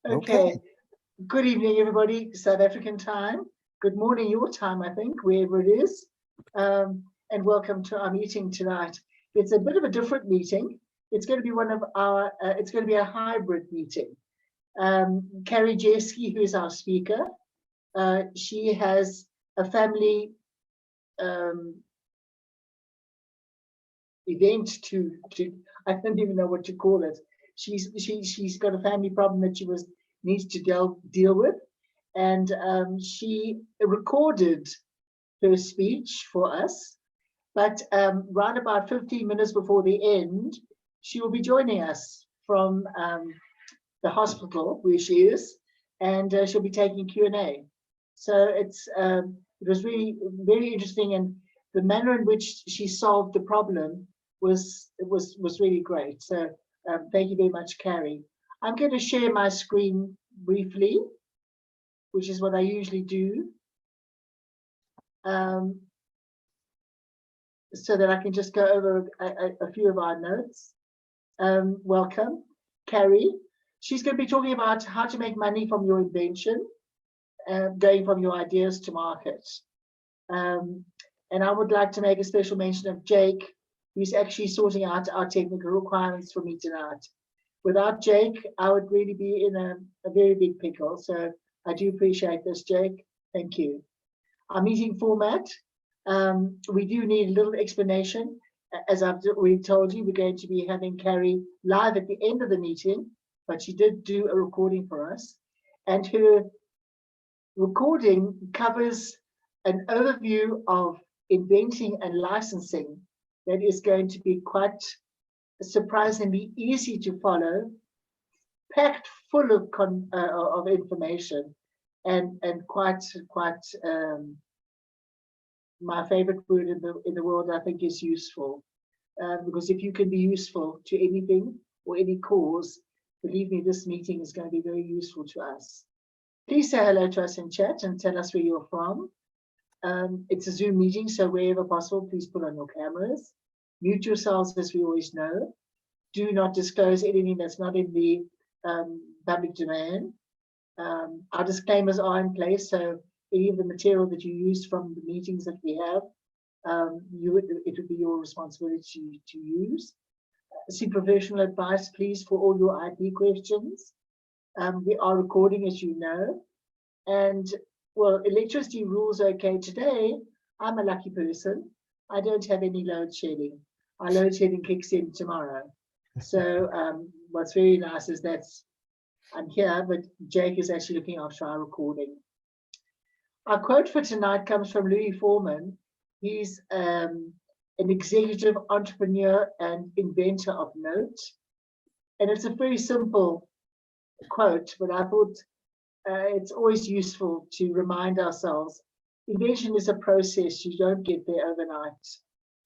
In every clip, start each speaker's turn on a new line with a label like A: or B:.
A: Okay. Good evening, everybody. South African time. Good morning, your time, I think, wherever it is. And welcome to our meeting tonight. It's a bit of a different meeting. It's going to be one of our, it's going to be a hybrid meeting. Carrie Jeske, who is our speaker, she has a family event to I don't even know what to call it. She's got a family problem that she needs to deal with, and she recorded her speech for us. But right about 15 minutes before the end, she will be joining us from the hospital where she is, and she'll be taking Q&A. So it was really very interesting, and the manner in which she solved the problem was really great. So thank you very much, Carrie. I'm going to share my screen briefly, which is what I usually do, so that I can just go over a few of our notes. Welcome, Carrie. She's going to be talking about how to make money from your invention, going from your ideas to market. And I would like to make a special mention of Jake, who's actually sorting out our technical requirements for me tonight. Without Jake, I would really be in a very big pickle. So I do appreciate this, Jake. Thank you. Our meeting format, we do need a little explanation. As I've already told you, we're going to be having Carrie live at the end of the meeting, but she did do a recording for us. And her recording covers an overview of inventing and licensing that is going to be quite surprisingly easy to follow, packed full of information, and quite my favorite word in the world, I think, is useful. Because if you can be useful to anything or any cause, believe me, this meeting is going to be very useful to us. Please say hello to us in chat and tell us where you're from. It's a Zoom meeting, so wherever possible, please put on your cameras. Mute yourselves, as we always know. Do not disclose anything that's not in the public domain. Our disclaimers are in place, so any of the material that you use from the meetings that we have, it would be your responsibility to use. Seek professional advice, please, for all your IP questions. We are recording, as you know. And, well, electricity rules okay today. I'm a lucky person. I don't have any load shedding. Our load shedding kicks in tomorrow. So what's very nice is that I'm here, but Jake is actually looking after our recording. Our quote for tonight comes from Louis Foreman. He's an executive entrepreneur and inventor of note. And it's a very simple quote, but I thought it's always useful to remind ourselves, invention is a process. You don't get there overnight.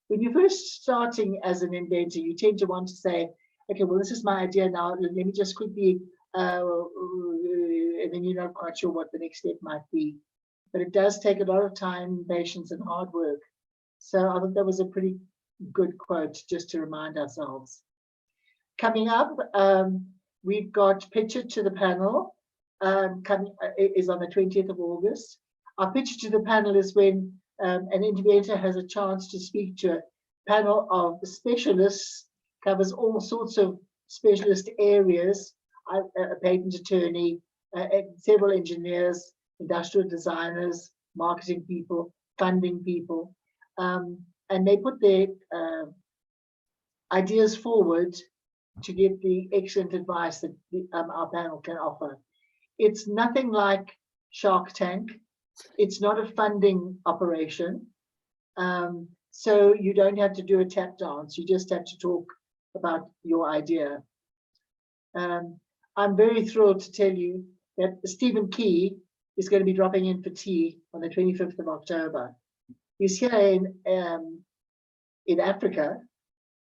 A: When you're first starting as an inventor, you tend to want to say, okay, well, this is my idea now. Let me just quickly, and then you're not quite sure what the next step might be. But it does take a lot of time, patience, and hard work. So I think that was a pretty good quote just to remind ourselves. Coming up, we've got Picture to the Panel, is on the 20th of August. Our Picture to the Panel is when an inventor has a chance to speak to a panel of specialists, covers all sorts of specialist areas, a patent attorney, several engineers, industrial designers, marketing people, funding people, and they put their ideas forward to get the excellent advice that our panel can offer. It's nothing like Shark Tank. It's not a funding operation. So you don't have to do a tap dance. You just have to talk about your idea. I'm very thrilled to tell you that Stephen Key is going to be dropping in for tea on the 25th of October. He's here in Africa,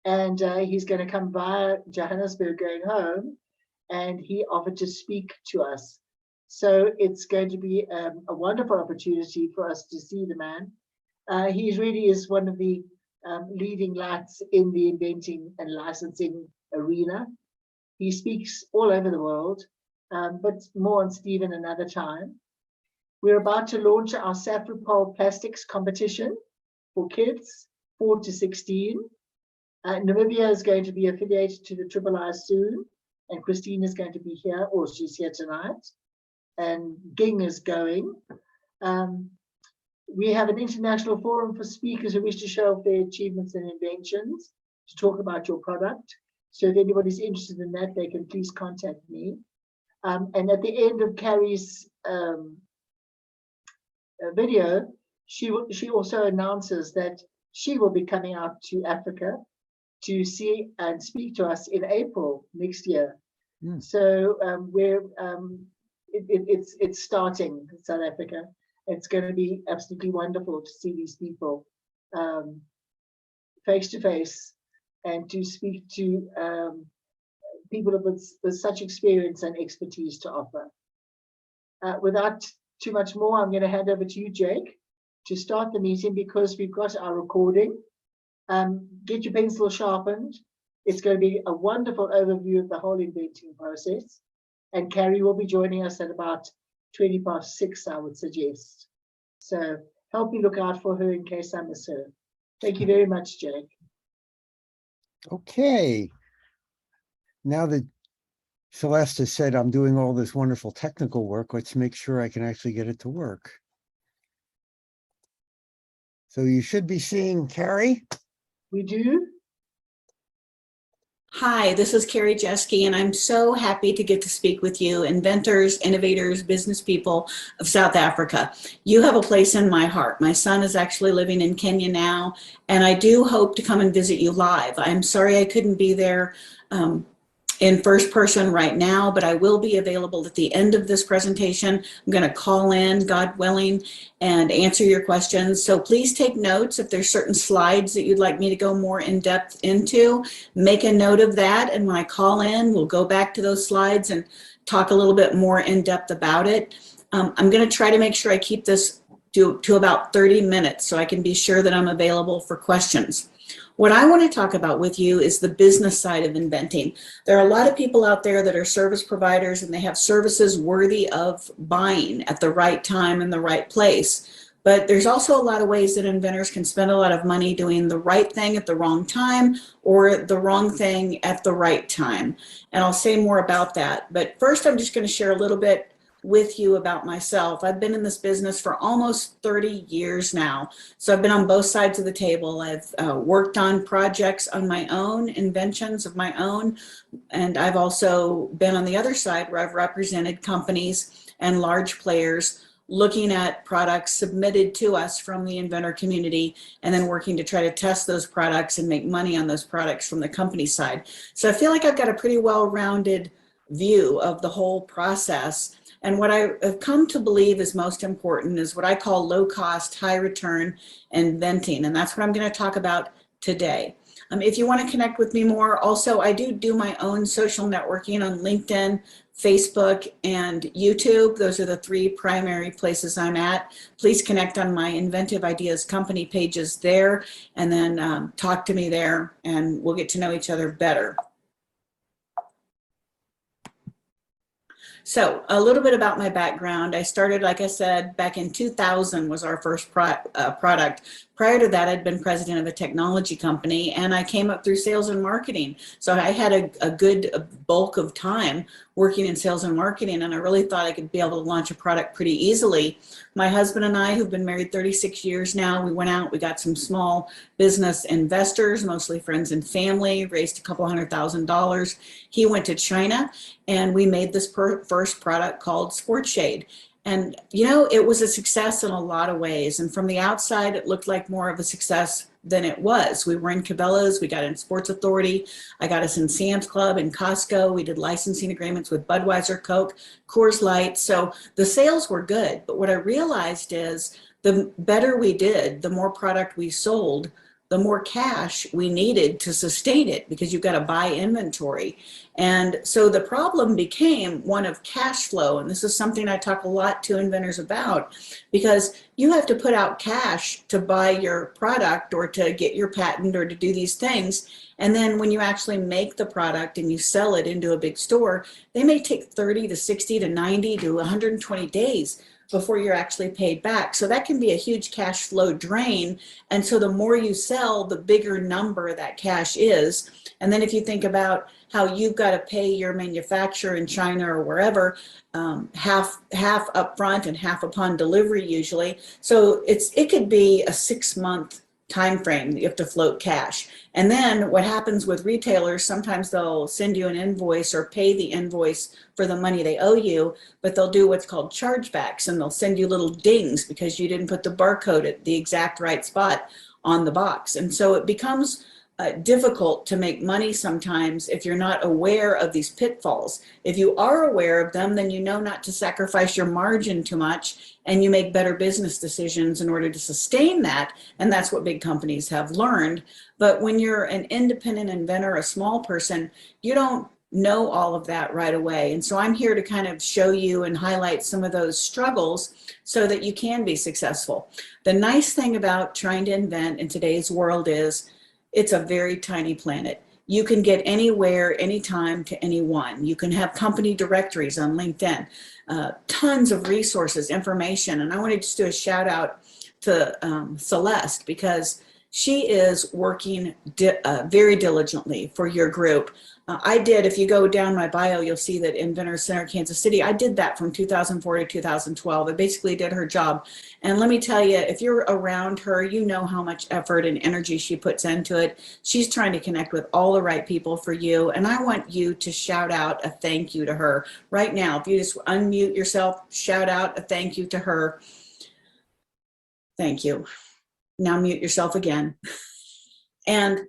A: and he's going to come via Johannesburg going home, and he offered to speak to us. So it's going to be a wonderful opportunity for us to see the man. He really is one of the leading lights in the inventing and licensing arena. He speaks all over the world, but more on Stephen another time. We're about to launch our Safripol plastics competition for kids 4 to 16. Namibia is going to be affiliated to the Triple I soon, and Christine is going to be here, or she's here tonight, and Ging is going. We have an international forum for speakers who wish to show off their achievements and inventions, to talk about your product. So if anybody's interested in that, they can please contact me. And at the end of Carrie's video, she also announces that she will be coming out to Africa to see and speak to us in April next year. So it's starting in South Africa. It's going to be absolutely wonderful to see these people face to face, and to speak to people with such experience and expertise to offer. Without too much more, I'm going to hand over to you, Jake, to start the meeting, because we've got our recording. Get your pencil sharpened. It's going to be a wonderful overview of the whole inventing process. And Carrie will be joining us at about 6:20, I would suggest. So help me look out for her in case I miss her. Thank you very much, Jake.
B: Okay. Now that Celeste has said I'm doing all this wonderful technical work, let's make sure I can actually get it to work. So you should be seeing Carrie.
A: We do.
C: Hi, this is Carrie Jeske, and I'm so happy to get to speak with you, inventors, innovators, business people of South Africa. You have a place in my heart. My son is actually living in Kenya now, and I do hope to come and visit you live. I'm sorry I couldn't be there in first person right now, but I will be available at the end of this presentation. I'm going to call in, God willing, and answer your questions. So please take notes. If there's certain slides that you'd like me to go more in depth into, make a note of that. And when I call in, we'll go back to those slides and talk a little bit more in depth about it. I'm going to try to make sure I keep this to about 30 minutes so I can be sure that I'm available for questions. What I want to talk about with you is the business side of inventing. There are a lot of people out there that are service providers, and they have services worthy of buying at the right time in the right place. But there's also a lot of ways that inventors can spend a lot of money doing the right thing at the wrong time, or the wrong thing at the right time. And I'll say more about that. But first, I'm just going to share a little bit with you about myself. I've been in this business for almost 30 years now. So I've been on both sides of the table. I've worked on projects on my own, inventions of my own, and I've also been on the other side where I've represented companies and large players looking at products submitted to us from the inventor community, and then working to try to test those products and make money on those products from the company side. So I feel like I've got a pretty well-rounded view of the whole process. And what I have come to believe is most important is what I call low cost, high return inventing. And that's what I'm going to talk about today. If you want to connect with me more, also I do my own social networking on LinkedIn, Facebook, and YouTube. Those are the three primary places I'm at. Please connect on my Inventive Ideas company pages there, and then talk to me there, and we'll get to know each other better. So a little bit about my background. I started, like I said, back in 2000 was our first product. Prior to that, I'd been president of a technology company, and I came up through sales and marketing. So I had a good bulk of time working in sales and marketing, and I really thought I could be able to launch a product pretty easily. My husband and I, who've been married 36 years now, we went out, we got some small business investors, mostly friends and family, raised a couple $100,000. He went to China, and we made this first product called Sport Shade. And, you know, it was a success in a lot of ways. And from the outside, it looked like more of a success than it was. We were in Cabela's, we got in Sports Authority, I got us in Sam's Club and Costco. We did licensing agreements with Budweiser, Coke, Coors Light. So the sales were good. But what I realized is the better we did, the more product we sold, the more cash we needed to sustain it, because you've got to buy inventory. And so the problem became one of cash flow. And this is something I talk a lot to inventors about, because you have to put out cash to buy your product or to get your patent or to do these things. And then when you actually make the product and you sell it into a big store, they may take 30 to 60 to 90 to 120 days before you're actually paid back. So that can be a huge cash flow drain. And so the more you sell, the bigger number that cash is. And then if you think about how you've got to pay your manufacturer in China or wherever, half upfront and half upon delivery usually. So it could be a 6-month time frame that you have to float cash. And then what happens with retailers, sometimes they'll send you an invoice or pay the invoice for the money they owe you, but they'll do what's called chargebacks, and they'll send you little dings because you didn't put the barcode at the exact right spot on the box. And so it becomes difficult to make money sometimes if you're not aware of these pitfalls. If you are aware of them, then you know not to sacrifice your margin too much, and you make better business decisions in order to sustain that. And that's what big companies have learned. But when you're an independent inventor, a small person, you don't know all of that right away. And so I'm here to kind of show you and highlight some of those struggles so that you can be successful. The nice thing about trying to invent in today's world is it's a very tiny planet. You can get anywhere, anytime, to anyone. You can have company directories on LinkedIn, tons of resources, information. And I want to just do a shout out to Celeste, because she is working very diligently for your group. I did, if you go down my bio, you'll see that Inventor Center, Kansas City, I did that from 2004 to 2012. I basically did her job. And let me tell you, if you're around her, you know how much effort and energy she puts into it. She's trying to connect with all the right people for you. And I want you to shout out a thank you to her right now. If you just unmute yourself, shout out a thank you to her. Thank you. Now mute yourself again. And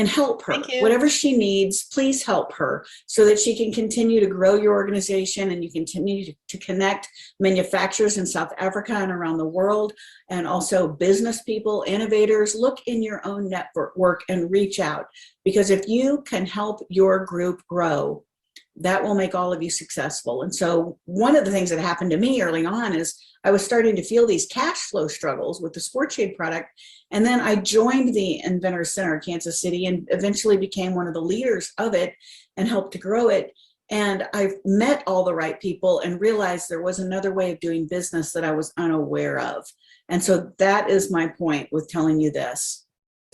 C: help her. Whatever she needs, please help her so that she can continue to grow your organization, and you continue to connect manufacturers in South Africa and around the world, and also business people, innovators. Look in your own network and reach out, because if you can help your group grow, that will make all of you successful. And so one of the things that happened to me early on is I was starting to feel these cash flow struggles with the Sport Shade product. And then I joined the Inventor Center, Kansas City, and eventually became one of the leaders of it and helped to grow it. And I met all the right people and realized there was another way of doing business that I was unaware of. And so that is my point with telling you this.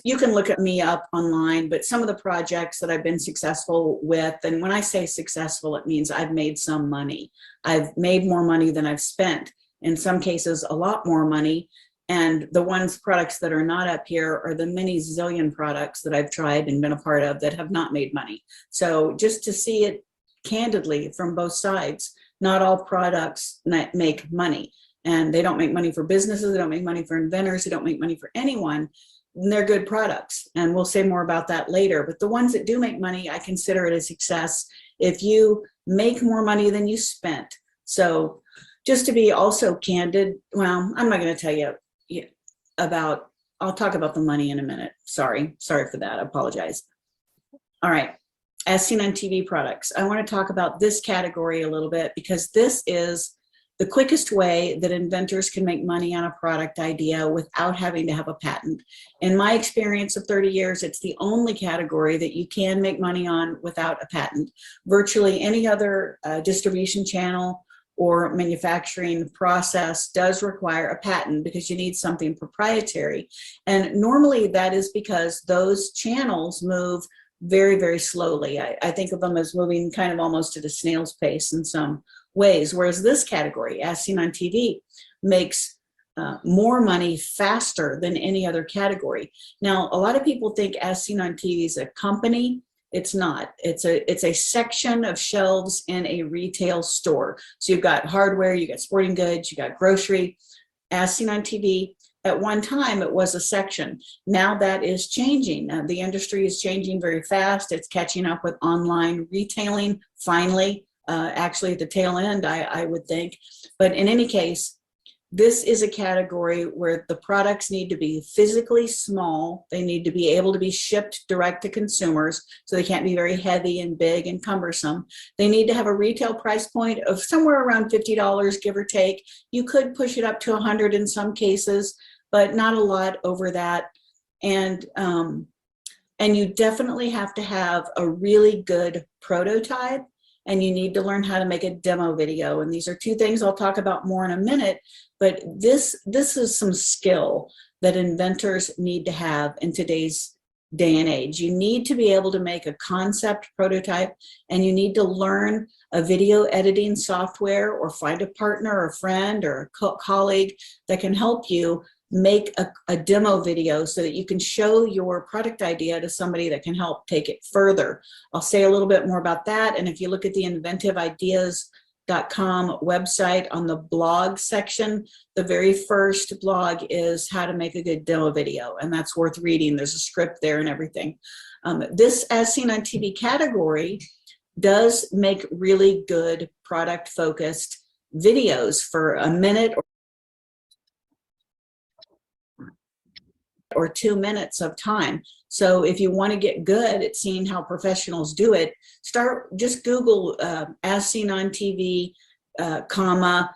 C: You can look at me up online, but some of the projects that I've been successful with, and when I say successful, it means I've made some money. I've made more money than I've spent. In some cases, a lot more money. And the products that are not up here are the many zillion products that I've tried and been a part of that have not made money. So just to see it candidly from both sides, not all products make money. And they don't make money for businesses, they don't make money for inventors, they don't make money for anyone. And they're good products. And we'll say more about that later. But the ones that do make money, I consider it a success if you make more money than you spent. So just to be also candid, well, I'm not going to tell you about, I'll talk about the money in a minute. Sorry for that. I apologize. All right. As seen on TV products, I want to talk about this category a little bit, because this is the quickest way that inventors can make money on a product idea without having to have a patent. In my experience of 30 years, it's the only category that you can make money on without a patent. Virtually any other distribution channel or manufacturing process does require a patent, because you need something proprietary. And normally that is because those channels move very, very slowly. I think of them as moving kind of almost at a snail's pace in some ways, whereas this category, as seen on TV, makes more money faster than any other category. Now, a lot of people think As Seen on TV is a company. It's not. It's a section of shelves in a retail store. So you've got hardware, you got sporting goods, you got grocery. As Seen on TV, at one time it was a section. Now that is changing. The industry is changing very fast. It's catching up with online retailing finally. Actually at the tail end, I would think. But in any case, This is a category where the products need to be physically small. They need to be able to be shipped direct to consumers, so they can't be very heavy and big and cumbersome. They need to have a retail price point of somewhere around $50, give or take. You could push it up to $100 in some cases, but not a lot over that. And you definitely have to have a really good prototype, and you need to learn how to make a demo video. And these are two things I'll talk about more in a minute, but this is some skill that inventors need to have in today's day and age. You need to be able to make a concept prototype, and you need to learn a video editing software, or find a partner or friend or a colleague that can help you make a demo video so that you can show your product idea to somebody that can help take it further. I'll say a little bit more about that. And if you look at the inventiveideas.com website, on the blog section, the very first blog is how to make a good demo video, and that's worth reading. There's a script there and everything. This as seen on TV category does make really good product focused videos for a minute or 2 minutes of time. So if you want to get good at seeing how professionals do it, just Google as seen on TV, comma,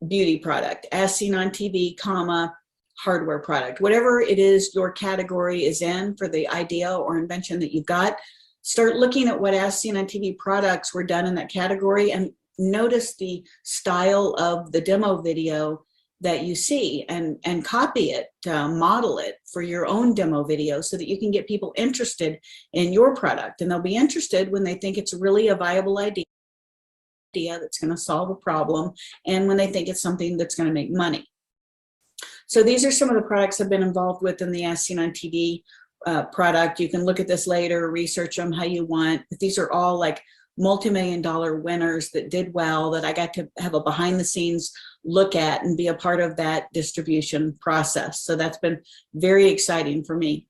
C: beauty product, as seen on TV, comma, hardware product. Whatever it is your category is in for the idea or invention that you've got, start looking at what as seen on TV products were done in that category, and notice the style of the demo video that you see, and copy it, model it for your own demo video, so that you can get people interested in your product. And they'll be interested when they think it's really a viable idea that's going to solve a problem, and when they think it's something that's going to make money. So these are some of the products I've been involved with in the As Seen on TV product. You can look at this later, research them how you want, but these are all like multi-million-dollar winners that did well, that I got to have a behind the scenes look at and be a part of that distribution process. So that's been very exciting for me.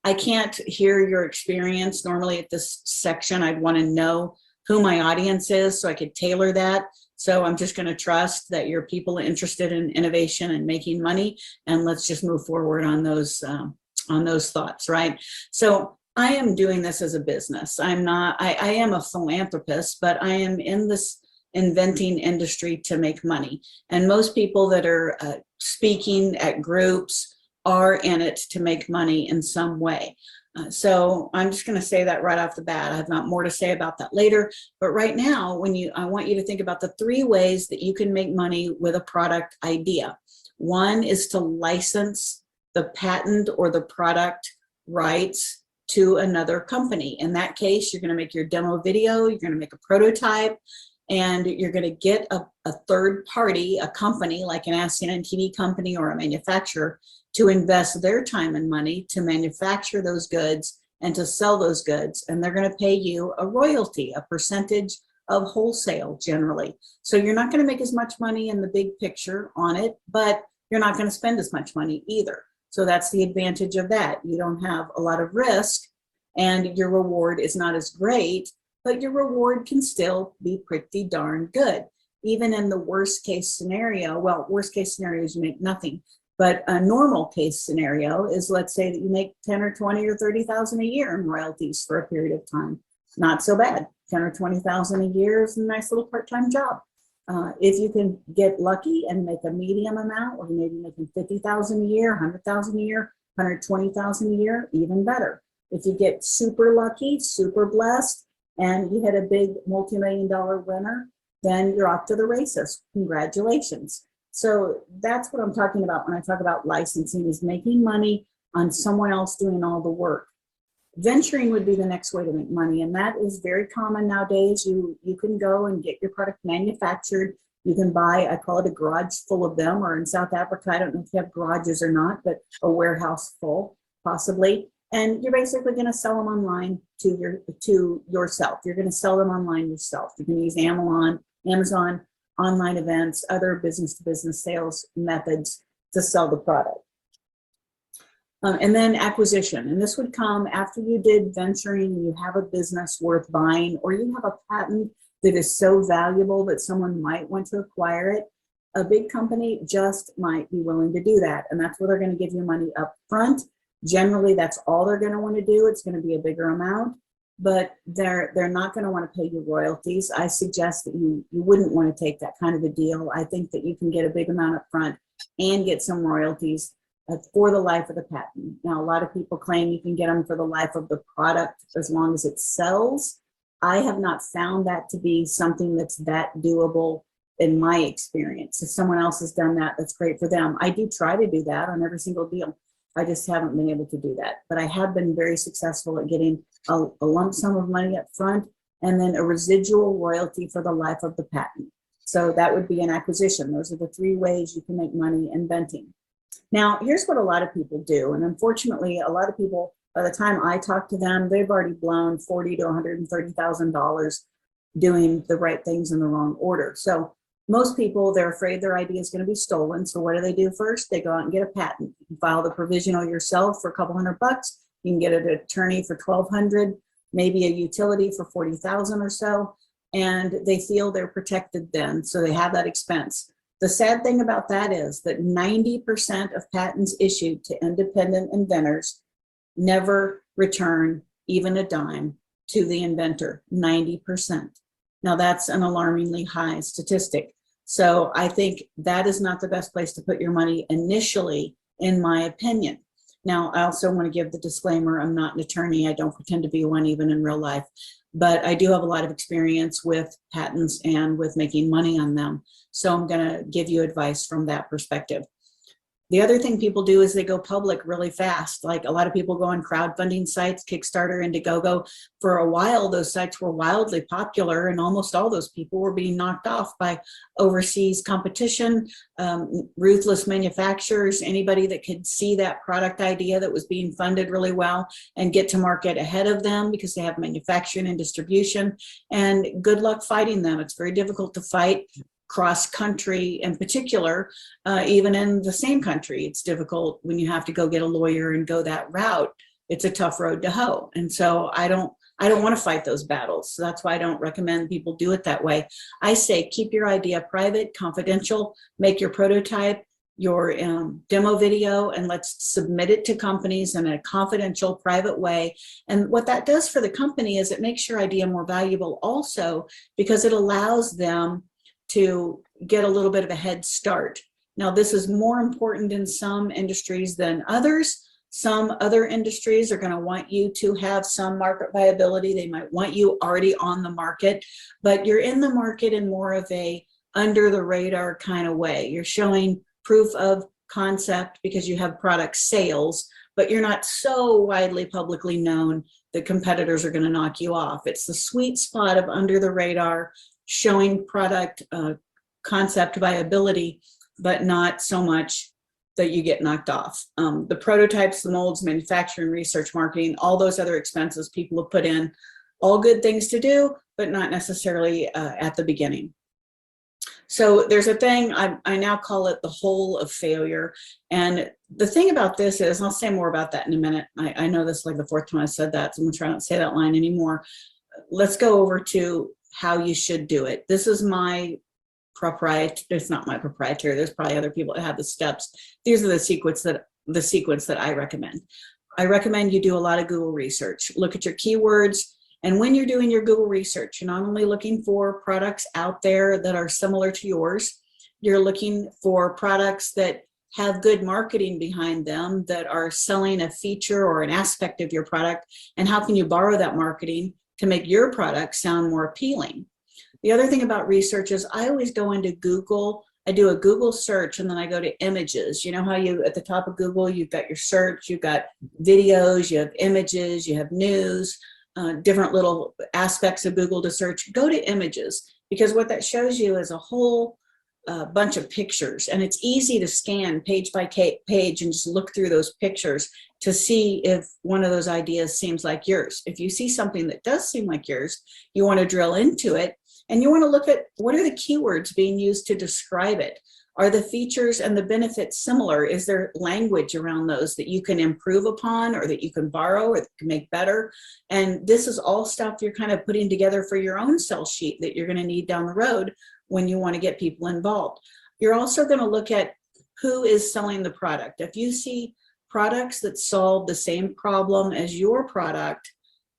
C: I can't hear your experience. Normally at this section, I'd want to know who my audience is so I could tailor that. So I'm just going to trust that you're people interested in innovation and making money, and let's just move forward on those thoughts, right? So I am doing this as a business. I am a philanthropist, but I am in this inventing industry to make money. And most people that are speaking at groups are in it to make money in some way. So I'm just going to say that right off the bat. I have not more to say about that later. But right now, I want you to think about the 3 ways that you can make money with a product idea. One is to license the patent or the product rights to another company. In that case, you're going to make your demo video, you're going to make a prototype, and you're going to get a third party, a company like an As Seen on TV company or a manufacturer, to invest their time and money to manufacture those goods and to sell those goods. And they're going to pay you a royalty, a percentage of wholesale generally. So you're not going to make as much money in the big picture on it, but you're not going to spend as much money either. So that's the advantage of that. You don't have a lot of risk, and your reward is not as great, but your reward can still be pretty darn good. Even in the worst case scenario, well, worst case scenario is you make nothing, but a normal case scenario is, let's say that you make 10 or 20 or 30,000 a year in royalties for a period of time. Not so bad. 10 or 20,000 a year is a nice little part-time job. If you can get lucky and make a medium amount, or maybe making 50,000 a year, 100,000 a year, 120,000 a year, even better. If you get super lucky, super blessed, and you hit a big multi-million-dollar winner, then you're off to the races. Congratulations. So that's what I'm talking about when I talk about licensing, is making money on someone else doing all the work. Venturing would be the next way to make money, and that is very common nowadays. You can go and get your product manufactured. You can buy, I call it a garage full of them, or in South Africa, I don't know if you have garages or not, but a warehouse full, possibly. And you're basically going to sell them online to yourself. You're going to sell them online yourself. You can use Amazon, online events, other business-to-business sales methods to sell the product. And then acquisition. And this would come after you did venturing, you have a business worth buying, or you have a patent that is so valuable that someone might want to acquire it. A big company just might be willing to do that. And that's where they're going to give you money up front. Generally, that's all they're going to want to do. It's going to be a bigger amount, but they're not going to want to pay you royalties. I suggest that you wouldn't want to take that kind of a deal. I think that you can get a big amount up front and get some royalties for the life of the patent. Now, a lot of people claim you can get them for the life of the product as long as it sells. I have not found that to be something that's that doable in my experience. If someone else has done that, that's great for them. I do try to do that on every single deal. I just haven't been able to do that. But I have been very successful at getting a lump sum of money up front and then a residual royalty for the life of the patent. So that would be an acquisition. Those are the three ways you can make money inventing. Now, here's what a lot of people do. And unfortunately, a lot of people, by the time I talk to them, they've already blown $40,000 to $130,000 doing the right things in the wrong order. So most people, they're afraid their idea is going to be stolen. So what do they do first? They go out and get a patent. You can file the provisional yourself for a couple $100. You can get an attorney for $1,200, maybe a utility for $40,000 or so. And they feel they're protected then. So they have that expense. The sad thing about that is that 90% of patents issued to independent inventors never return even a dime to the inventor, 90%. Now that's an alarmingly high statistic. So I think that is not the best place to put your money initially, in my opinion. Now, I also want to give the disclaimer, I'm not an attorney. I don't pretend to be one even in real life, but I do have a lot of experience with patents and with making money on them. So I'm going to give you advice from that perspective. The other thing people do is they go public really fast. Like a lot of people go on crowdfunding sites, Kickstarter, Indiegogo. For a while, those sites were wildly popular, and almost all those people were being knocked off by overseas competition, ruthless manufacturers, anybody that could see that product idea that was being funded really well and get to market ahead of them because they have manufacturing and distribution. And good luck fighting them. It's very difficult to fight cross-country in particular, even in the same country. It's difficult when you have to go get a lawyer and go that route. It's a tough road to hoe. And so I don't want to fight those battles. So that's why I don't recommend people do it that way. I say keep your idea private, confidential, make your prototype, your demo video, and let's submit it to companies in a confidential, private way. And what that does for the company is it makes your idea more valuable also because it allows them to get a little bit of a head start. Now, this is more important in some industries than others. Some other industries are going to want you to have some market viability. They might want you already on the market, but you're in the market in more of a under the radar kind of way. You're showing proof of concept because you have product sales, but you're not so widely publicly known that competitors are going to knock you off. It's the sweet spot of under the radar, showing product concept viability, but not so much that you get knocked off. The prototypes, the molds, manufacturing, research, marketing, all those other expenses people have put in, all good things to do, but not necessarily at the beginning. So there's a thing, I now call it the hole of failure. And the thing about this is, I'll say more about that in a minute. I know this is like the fourth time I said that, so I'm gonna try not to say that line anymore. Let's go over to how you should do it. This is my proprietary, it's not my proprietary, there's probably other people that have the steps. These are the sequence that I recommend. I recommend you do a lot of Google research. Look at your keywords. And when you're doing your Google research, you're not only looking for products out there that are similar to yours, you're looking for products that have good marketing behind them, that are selling a feature or an aspect of your product. And how can you borrow that marketing to make your product sound more appealing? The other thing about research is I always go into Google. I do a Google search and then I go to images. You know how you, at the top of Google, you've got your search, you've got videos, you have images, you have news, different little aspects of Google to search. Go to images, because what that shows you is a whole bunch of pictures, and it's easy to scan page by page and just look through those pictures to see if one of those ideas seems like yours. If you see something that does seem like yours, you want to drill into it, and you want to look at what are the keywords being used to describe it. Are the features and the benefits similar? Is there language around those that you can improve upon or that you can borrow or that can make better? And this is all stuff you're kind of putting together for your own sell sheet that you're going to need down the road when you want to get people involved. You're also going to look at who is selling the product. If you see products that solve the same problem as your product,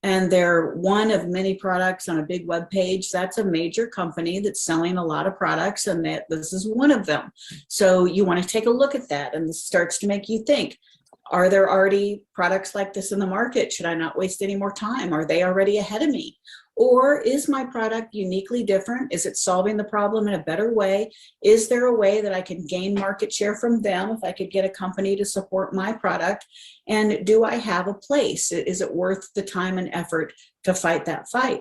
C: and they're one of many products on a big web page, that's a major company that's selling a lot of products, and that this is one of them. So you want to take a look at that, and this starts to make you think, are there already products like this in the market? Should I not waste any more time? Are they already ahead of me? Or is my product uniquely different? Is it solving the problem in a better way? Is there a way that I can gain market share from them if I could get a company to support my product? And do I have a place? Is it worth the time and effort to fight that fight?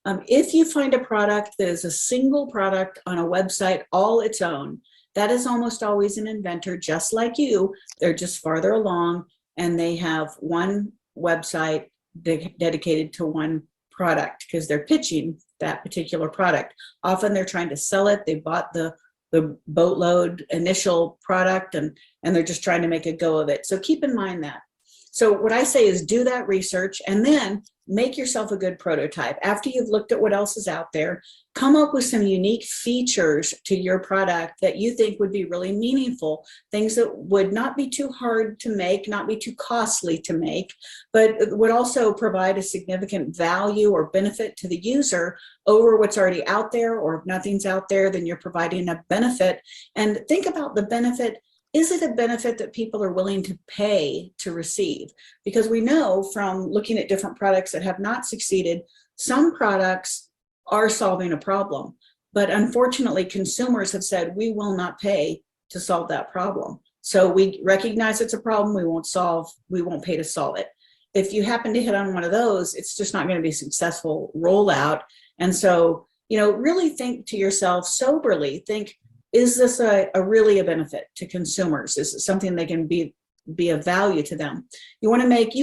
C: If you find a product that is a single product on a website all its own, that is almost always an inventor just like you. They're just farther along, and they have one website dedicated to one product because they're pitching that particular product. Often they're trying to sell it. They bought the boatload initial product, and they're just trying to make a go of it. So keep in mind that. So what I say is do that research and then make yourself a good prototype. After you've looked at what else is out there, come up with some unique features to your product that you think would be really meaningful, things that would not be too hard to make, not be too costly to make, but would also provide a significant value or benefit to the user over what's already out there. Or if nothing's out there, then you're providing a benefit. And think about the benefit. Is it a benefit that people are willing to pay to receive? Because we know from looking at different products that have not succeeded, some products are solving a problem, but unfortunately consumers have said, we will not pay to solve that problem. So we recognize it's a problem, we won't pay to solve it. If you happen to hit on one of those, it's just not going to be a successful rollout. And so, really think to yourself soberly, think, is this really a benefit to consumers? Is it something that can be of value to them? You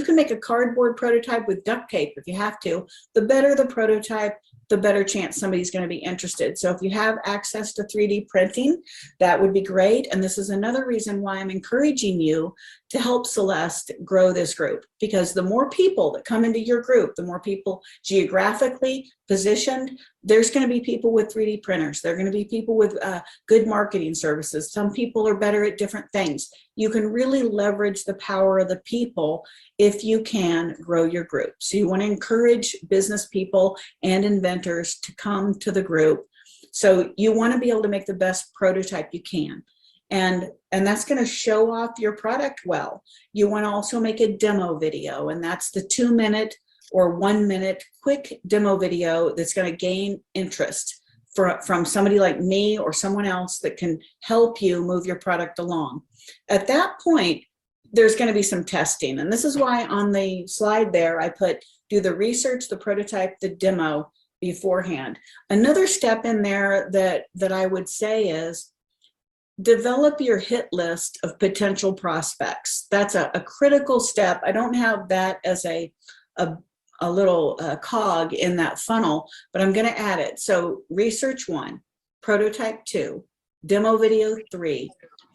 C: can make a cardboard prototype with duct tape if you have to. The better the prototype, the better chance somebody's going to be interested. So if you have access to 3D printing, that would be great. And this is another reason why I'm encouraging you to help Celeste grow this group, because the more people that come into your group, the more people geographically positioned, there's going to be people with 3D printers. There are going to be people with good marketing services. Some people are better at different things. You can really leverage the power of the people if you can grow your group. So you want to encourage business people and inventors to come to the group. So you want to be able to make the best prototype you can. And that's going to show off your product well. You want to also make a demo video, and that's the 2-minute or 1-minute quick demo video that's going to gain interest from somebody like me or someone else that can help you move your product along. At that point, there's going to be some testing. And this is why on the slide there, I put do the research, the prototype, the demo beforehand. Another step in there that I would say is develop your hit list of potential prospects. That's a critical step. I don't have that as a little cog in that funnel, but I'm going to add it. So research 1, prototype 2, demo video 3.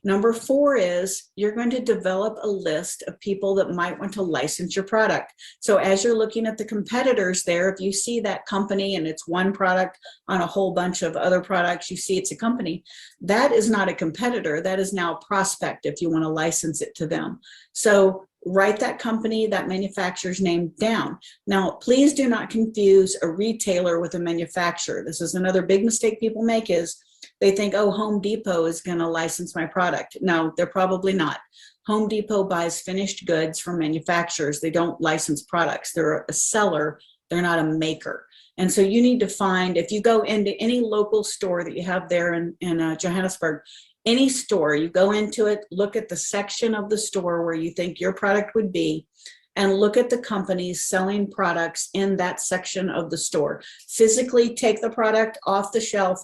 C: Number 4 is you're going to develop a list of people that might want to license your product. So as you're looking at the competitors there, if you see that company and it's one product on a whole bunch of other products, you see it's a company, that is not a competitor. That is now a prospect if you want to license it to them. So write that company, that manufacturer's name down. Now, please do not confuse a retailer with a manufacturer. This is another big mistake people make is they think, oh, Home Depot is going to license my product. No, they're probably not. Home Depot buys finished goods from manufacturers. They don't license products. They're a seller. They're not a maker. And so you need to find, if you go into any local store that you have there in Johannesburg, any store, you go into it, look at the section of the store where you think your product would be, and look at the companies selling products in that section of the store. Physically take the product off the shelf.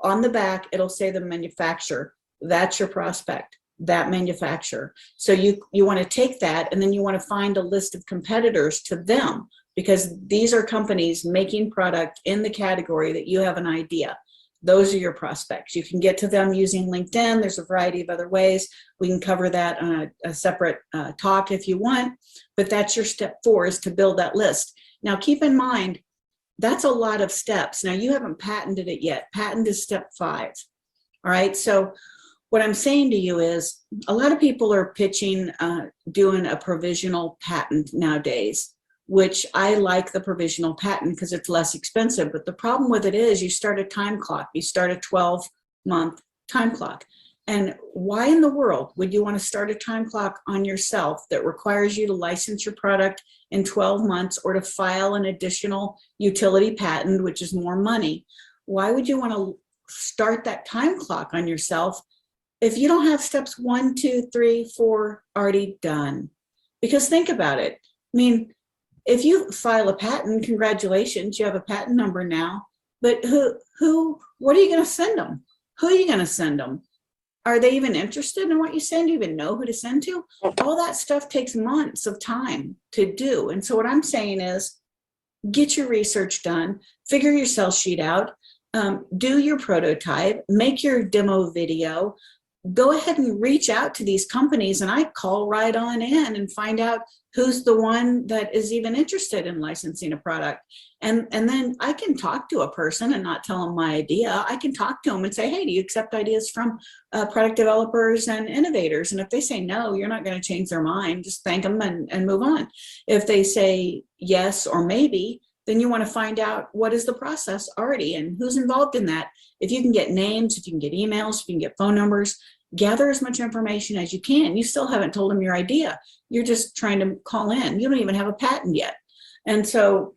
C: On the back, it'll say the manufacturer. That's your prospect, that manufacturer. So you want to take that, and then you want to find a list of competitors to them, because these are companies making product in the category that you have an idea. Those are your prospects. You can get to them using LinkedIn. There's a variety of other ways. We can cover that on a separate talk if you want, but that's your step 4, is to build that list. Now, keep in mind, that's a lot of steps. Now, you haven't patented it yet. Patent is step 5. All right. So what I'm saying to you is a lot of people are pitching, doing a provisional patent nowadays, which I like the provisional patent because it's less expensive. But the problem with it is you start a time clock. You start a 12-month time clock. And why in the world would you want to start a time clock on yourself that requires you to license your product in 12 months or to file an additional utility patent, which is more money? Why would you want to start that time clock on yourself if you don't have steps 1, 2, 3, 4 already done? Because think about it. I mean, if you file a patent, congratulations, you have a patent number now, but what are you going to send them? Who are you going to send them? Are they even interested in what you send? Do you even know who to send to? All that stuff takes months of time to do. And so what I'm saying is get your research done, figure your sell sheet out, do your prototype, make your demo video, go ahead and reach out to these companies, and I call right on in and find out who's the one that is even interested in licensing a product. And then I can talk to a person and not tell them my idea. I can talk to them and say, hey, do you accept ideas from product developers and innovators? And if they say no, you're not going to change their mind. Just thank them and move on. If they say yes or maybe, then you want to find out what is the process already and who's involved in that. If you can get names, if you can get emails, if you can get phone numbers, gather as much information as you can. You still haven't told them your idea. You're just trying to call in. You don't even have a patent yet. And so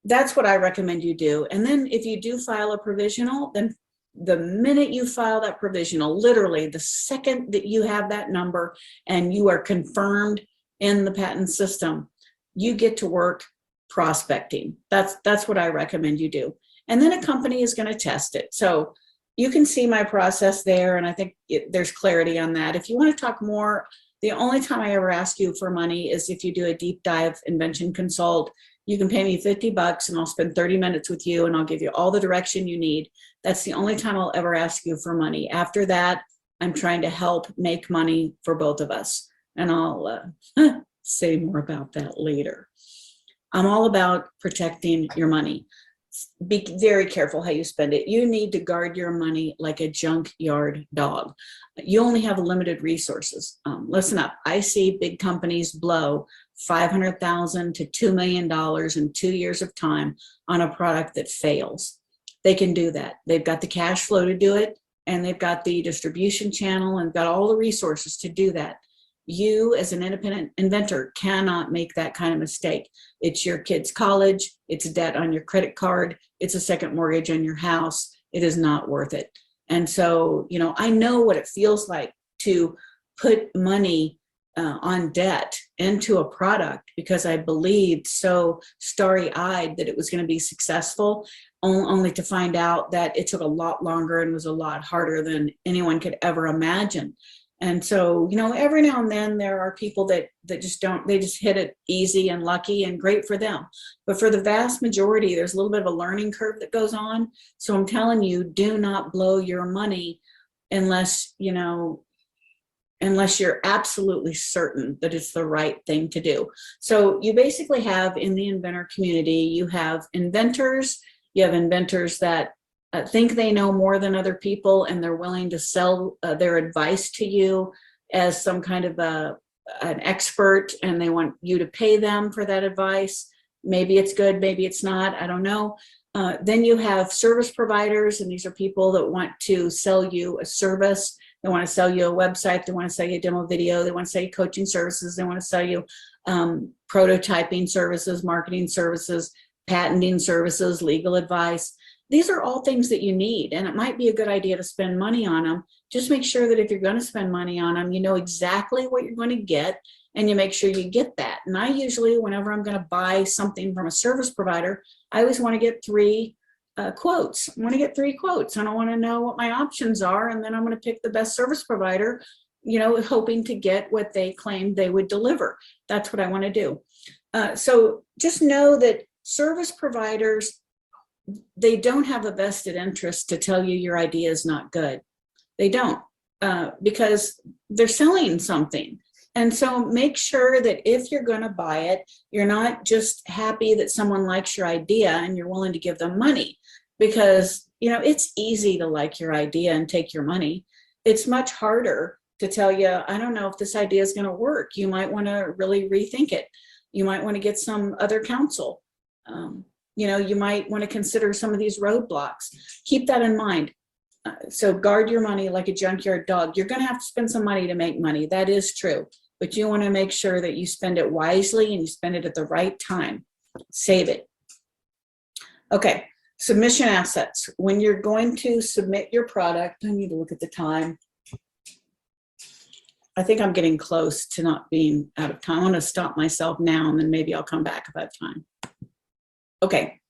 C: that's what I recommend you do. And then if you do file a provisional, then the minute you file that provisional, literally the second that you have that number and you are confirmed in the patent system, you get to work prospecting. That's what I recommend you do. And then a company is going to test it. So you can see my process there, and I think there's clarity on that. If you want to talk more, the only time I ever ask you for money is if you do a deep dive invention consult. You can pay me $50 and I'll spend 30 minutes with you and I'll give you all the direction you need. That's the only time I'll ever ask you for money. After that, I'm trying to help make money for both of us. And I'll say more about that later. I'm all about protecting your money. Be very careful how you spend it. You need to guard your money like a junkyard dog. You only have limited resources. Listen up. I see big companies blow $500,000 to $2 million in 2 years of time on a product that fails. They can do that. They've got the cash flow to do it, and they've got the distribution channel and got all the resources to do that. You as an independent inventor cannot make that kind of mistake. It's your kid's college, it's debt on your credit card, it's a second mortgage on your house. It is not worth it. And so, you know, I know what it feels like to put money on debt into a product because I believed so starry-eyed that it was going to be successful, only to find out that it took a lot longer and was a lot harder than anyone could ever imagine. And so, you know, every now and then there are people that just don't, they just hit it easy and lucky and great for them. But for the vast majority, there's a little bit of a learning curve that goes on. So I'm telling you, do not blow your money unless, you know, unless you're absolutely certain that it's the right thing to do. So you basically have in the inventor community, you have inventors that think they know more than other people and they're willing to sell their advice to you as some kind of an expert, and they want you to pay them for that advice. Maybe it's good, maybe it's not, I don't know. Then you have service providers, and these are people that want to sell you a service. They want to sell you a website, they want to sell you a demo video, they want to sell you coaching services, they want to sell you prototyping services, marketing services, patenting services, legal advice. These are all things that you need, and it might be a good idea to spend money on them. Just make sure that if you're going to spend money on them, you know exactly what you're going to get, and you make sure you get that. And I usually, whenever I'm going to buy something from a service provider, I always want to get 3 quotes. I want to get 3 quotes, and I want to know what my options are, and then I'm going to pick the best service provider, you know, hoping to get what they claimed they would deliver. That's what I want to do. So just know that service providers, they don't have a vested interest to tell you your idea is not good. They don't, because they're selling something. And so make sure that if you're going to buy it, you're not just happy that someone likes your idea and you're willing to give them money. because, you know, it's easy to like your idea and take your money. It's much harder to tell you, I don't know if this idea is going to work. You might want to really rethink it. You might want to get some other counsel. You know, you might want to consider some of these roadblocks. Keep that in mind. So guard your money like a junkyard dog. You're going to have to spend some money to make money. That is true. But you want to make sure that you spend it wisely and you spend it at the right time. Save it. Okay, submission assets. When you're going to submit your product, I need to look at the time. I think I'm getting close to not being out of time. I want to stop myself now and then maybe I'll come back if I have time. Okay,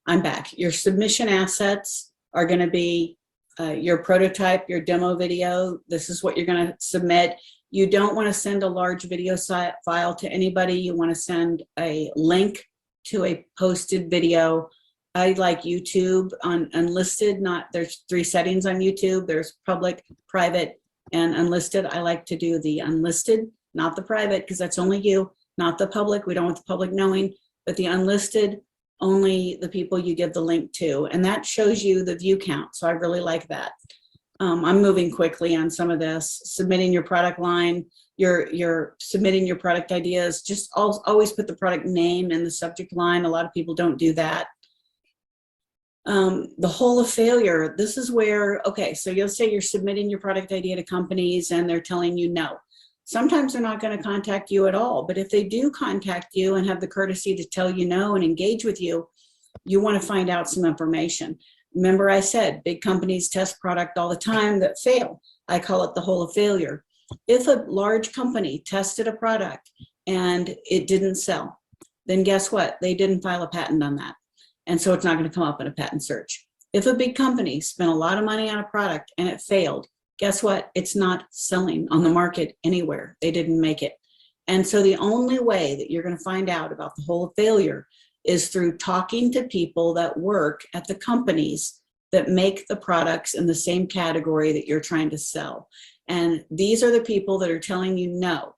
C: I'm back. Your submission assets are going to be your prototype, your demo video. This is what you're going to submit. You don't want to send a large video file to anybody. You want to send a link to a posted video. I like YouTube on unlisted, there's 3 settings on YouTube. There's public, private, and unlisted. I like to do the unlisted, not the private, because that's only you, not the public. We don't want the public knowing, but the unlisted, only the people you give the link to. And that shows you the view count. So I really like that. I'm moving quickly on some of this. Submitting your product line, you're submitting your product ideas. Just always put the product name in the subject line. A lot of people don't do that. The hole of failure, this is where, okay, so you'll say you're submitting your product idea to companies and they're telling you no. Sometimes they're not going to contact you at all, but if they do contact you and have the courtesy to tell you no and engage with you, you want to find out some information. Remember I said big companies test product all the time that fail. I call it the hole of failure. If a large company tested a product and it didn't sell, then guess what? They didn't file a patent on that. And so it's not going to come up in a patent search. If a big company spent a lot of money on a product and it failed, guess what? It's not selling on the market anywhere. They didn't make it. And so the only way that you're going to find out about the hole of failure is through talking to people that work at the companies that make the products in the same category that you're trying to sell. And these are the people that are telling you no,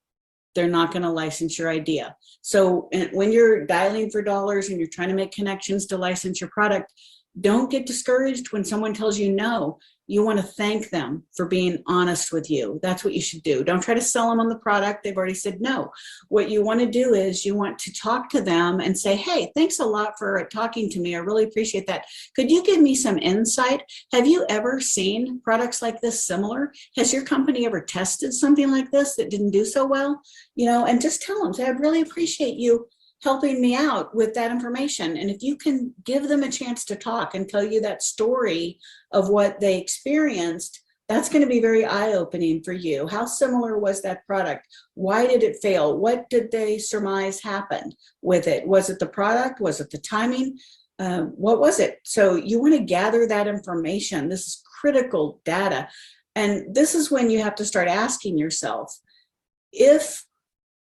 C: they're not going to license your idea. So when you're dialing for dollars and you're trying to make connections to license your product, don't get discouraged when someone tells you no. You want to thank them for being honest with you. That's what you should do. Don't try to sell them on the product. They've already said no. What you want to do is you want to talk to them and say, hey, thanks a lot for talking to me. I really appreciate that. Could you give me some insight? Have you ever seen products like this similar? Has your company ever tested something like this that didn't do so well? You know, and just tell them, say, I'd really appreciate you helping me out with that information. And if you can give them a chance to talk and tell you that story of what they experienced, that's going to be very eye-opening for you. How similar was that product? Why did it fail? What did they surmise happened with it? Was it the product? Was it the timing? What was it? So you want to gather that information. This is critical data. And this is when you have to start asking yourself, if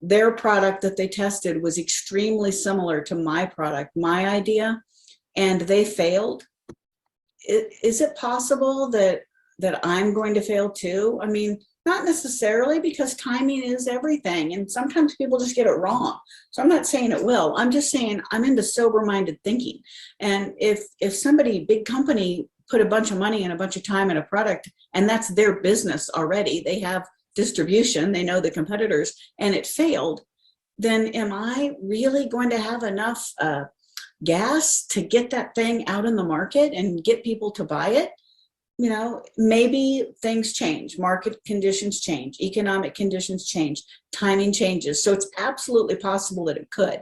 C: their product that they tested was extremely similar to my product, my idea, and they failed, is it possible that I'm going to fail too? I mean, not necessarily, because timing is everything. And sometimes people just get it wrong. So I'm not saying it will. I'm just saying I'm into sober-minded thinking. And if somebody, big company, put a bunch of money and a bunch of time in a product, and that's their business already, they have distribution, they know the competitors, and it failed, then am I really going to have enough gas to get that thing out in the market and get people to buy it? You know, maybe things change, market conditions change, economic conditions change, timing changes. So it's absolutely possible that it could.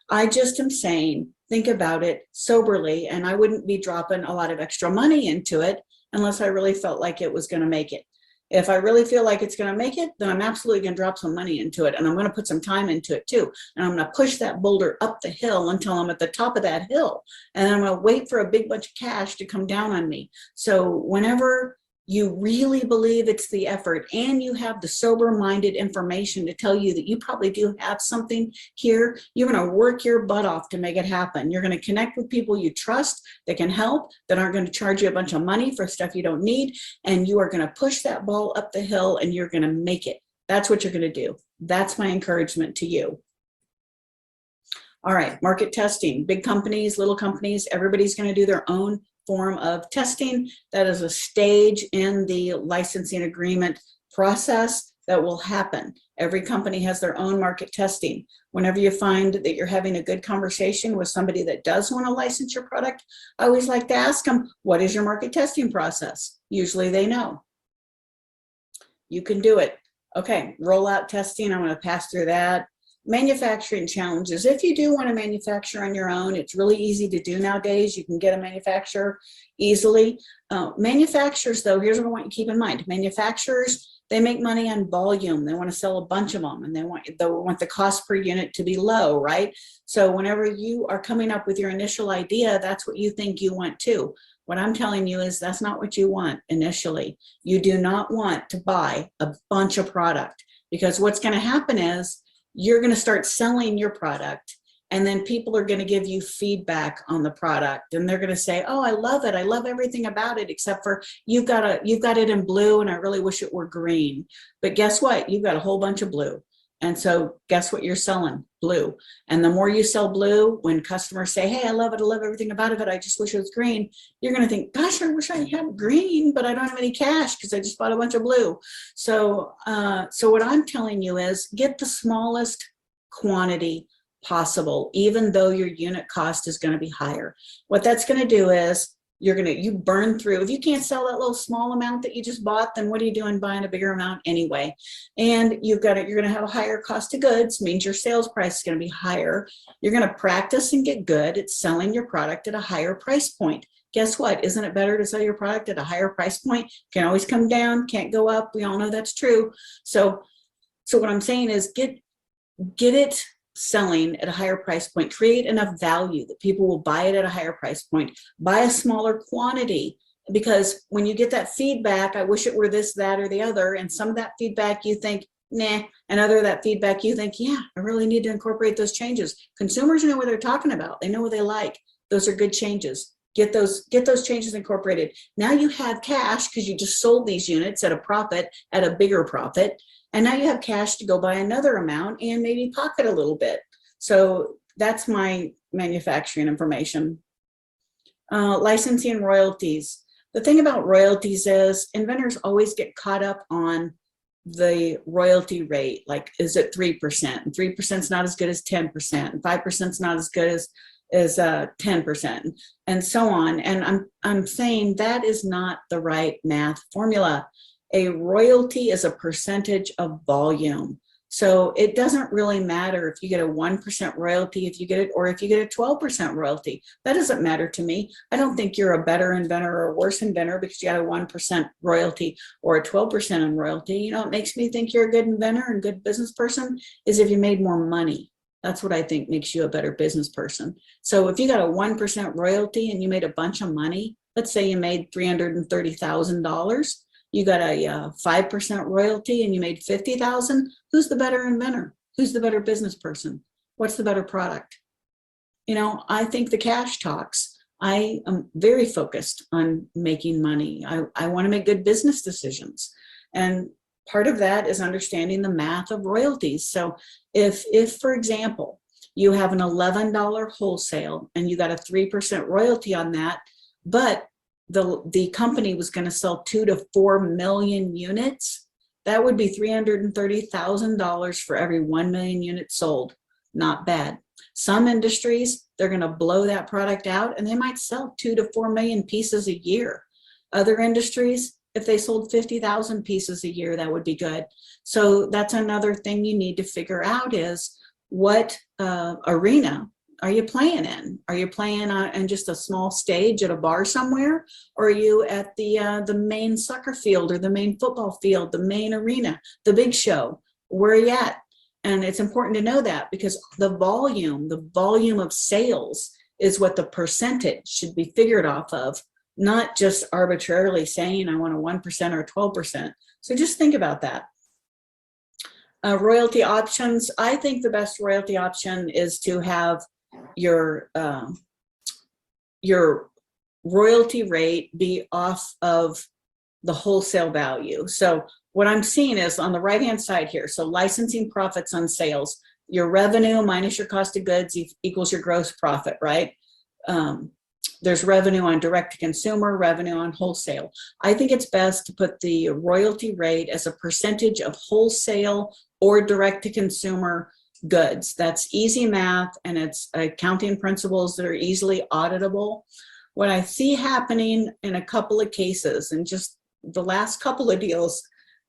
C: I just am saying, think about it soberly, and I wouldn't be dropping a lot of extra money into it unless I really felt like it was going to make it. If I really feel like it's going to make it, then I'm absolutely going to drop some money into it, and I'm going to put some time into it too. And I'm going to push that boulder up the hill until I'm at the top of that hill. And I'm going to wait for a big bunch of cash to come down on me. So whenever you really believe it's the effort and you have the sober-minded information to tell you that you probably do have something here, you're going to work your butt off to make it happen. You're going to connect with people you trust that can help, that aren't going to charge you a bunch of money for stuff you don't need, and you are going to push that ball up the hill and you're going to make it. That's what you're going to do. That's my encouragement to you. All right, market testing, big companies, little companies, everybody's going to do their own form of testing. That is a stage in the licensing agreement process that will happen. Every company has their own market testing. Whenever you find that you're having a good conversation with somebody that does want to license your product, I always like to ask them, what is your market testing process? Usually they know. You can do it. Okay, rollout testing, I'm going to pass through that. Manufacturing challenges. If you do want to manufacture on your own, it's really easy to do nowadays. You can get a manufacturer easily. Manufacturers, though, here's what I want you to keep in mind. Manufacturers, they make money on volume. They want to sell a bunch of them, and they want the cost per unit to be low, right? So whenever you are coming up with your initial idea, that's what you think you want too. What I'm telling you is that's not what you want initially. You do not want to buy a bunch of product, because what's going to happen is you're going to start selling your product, and then people are going to give you feedback on the product, and they're going to say, oh, I love it. I love everything about it, except for you've got it in blue, and I really wish it were green. But guess what? You've got a whole bunch of blue. And so guess what you're selling? Blue. And the more you sell blue, when customers say, hey, I love it. I love everything about it. I just wish it was green. You're going to think, gosh, I wish I had green, but I don't have any cash because I just bought a bunch of blue. So, so what I'm telling you is get the smallest quantity possible, even though your unit cost is going to be higher. What that's going to do is you burn through. If you can't sell that little small amount that you just bought, then what are you doing buying a bigger amount anyway? And you're going to have a higher cost of goods, means your sales price is going to be higher. You're going to practice and get good at selling your product at a higher price point. Guess what? Isn't it better to sell your product at a higher price point? Can always come down, can't go up. We all know that's true. So what I'm saying is get it selling at a higher price point, create enough value that people will buy it at a higher price point, buy a smaller quantity, because when you get that feedback, I wish it were this, that, or the other, and some of that feedback you think, nah, and other of that feedback you think, yeah, I really need to incorporate those changes. Consumers know what they're talking about. They know what they like. Those are good changes. Get those changes incorporated. Now you have cash because you just sold these units at a profit, at a bigger profit. And now you have cash to go buy another amount and maybe pocket a little bit. So that's my manufacturing information. Licensing and royalties. The thing about royalties is inventors always get caught up on the royalty rate. Like, is it 3%? And 3% is not as good as 10%. And 5% is not as good as 10%, and so on. And I'm saying that is not the right math formula. A royalty is a percentage of volume. So it doesn't really matter if you get a 1% royalty, if you get it, or if you get a 12% royalty. That doesn't matter to me. I don't think you're a better inventor or a worse inventor because you got a 1% royalty or a 12% in royalty. You know, it makes me think you're a good inventor and good business person is if you made more money. That's what I think makes you a better business person. So if you got a 1% royalty and you made a bunch of money, let's say you made $330,000, you got a 5% royalty and you made $50,000, who's the better inventor? Who's the better business person? What's the better product? You know, I think the cash talks. I am very focused on making money. I want to make good business decisions. And part of that is understanding the math of royalties. So if for example, you have an $11 wholesale and you got a 3% royalty on that, but the company was going to sell 2 to 4 million units, that would be $330,000 for every 1 million units sold. Not bad. Some industries, they're going to blow that product out and they might sell 2 to 4 million pieces a year. Other industries, if they sold 50,000 pieces a year, that would be good. So that's another thing you need to figure out is what arena are you playing in? Are you playing in just a small stage at a bar somewhere? Or are you at the main soccer field or the main football field, the main arena, the big show? Where are you at? And it's important to know that because the volume of sales is what the percentage should be figured off of, not just arbitrarily saying I want a 1% or a 12%. So just think about that. Royalty options. I think the best royalty option is to have your royalty rate be off of the wholesale value. So what I'm seeing is on the right hand side here, so licensing profits on sales, your revenue minus your cost of goods equals your gross profit, right? There's revenue on direct to consumer, revenue on wholesale. I think it's best to put the royalty rate as a percentage of wholesale or direct to consumer goods. That's easy math, and it's accounting principles that are easily auditable. What I see happening in a couple of cases, and just the last couple of deals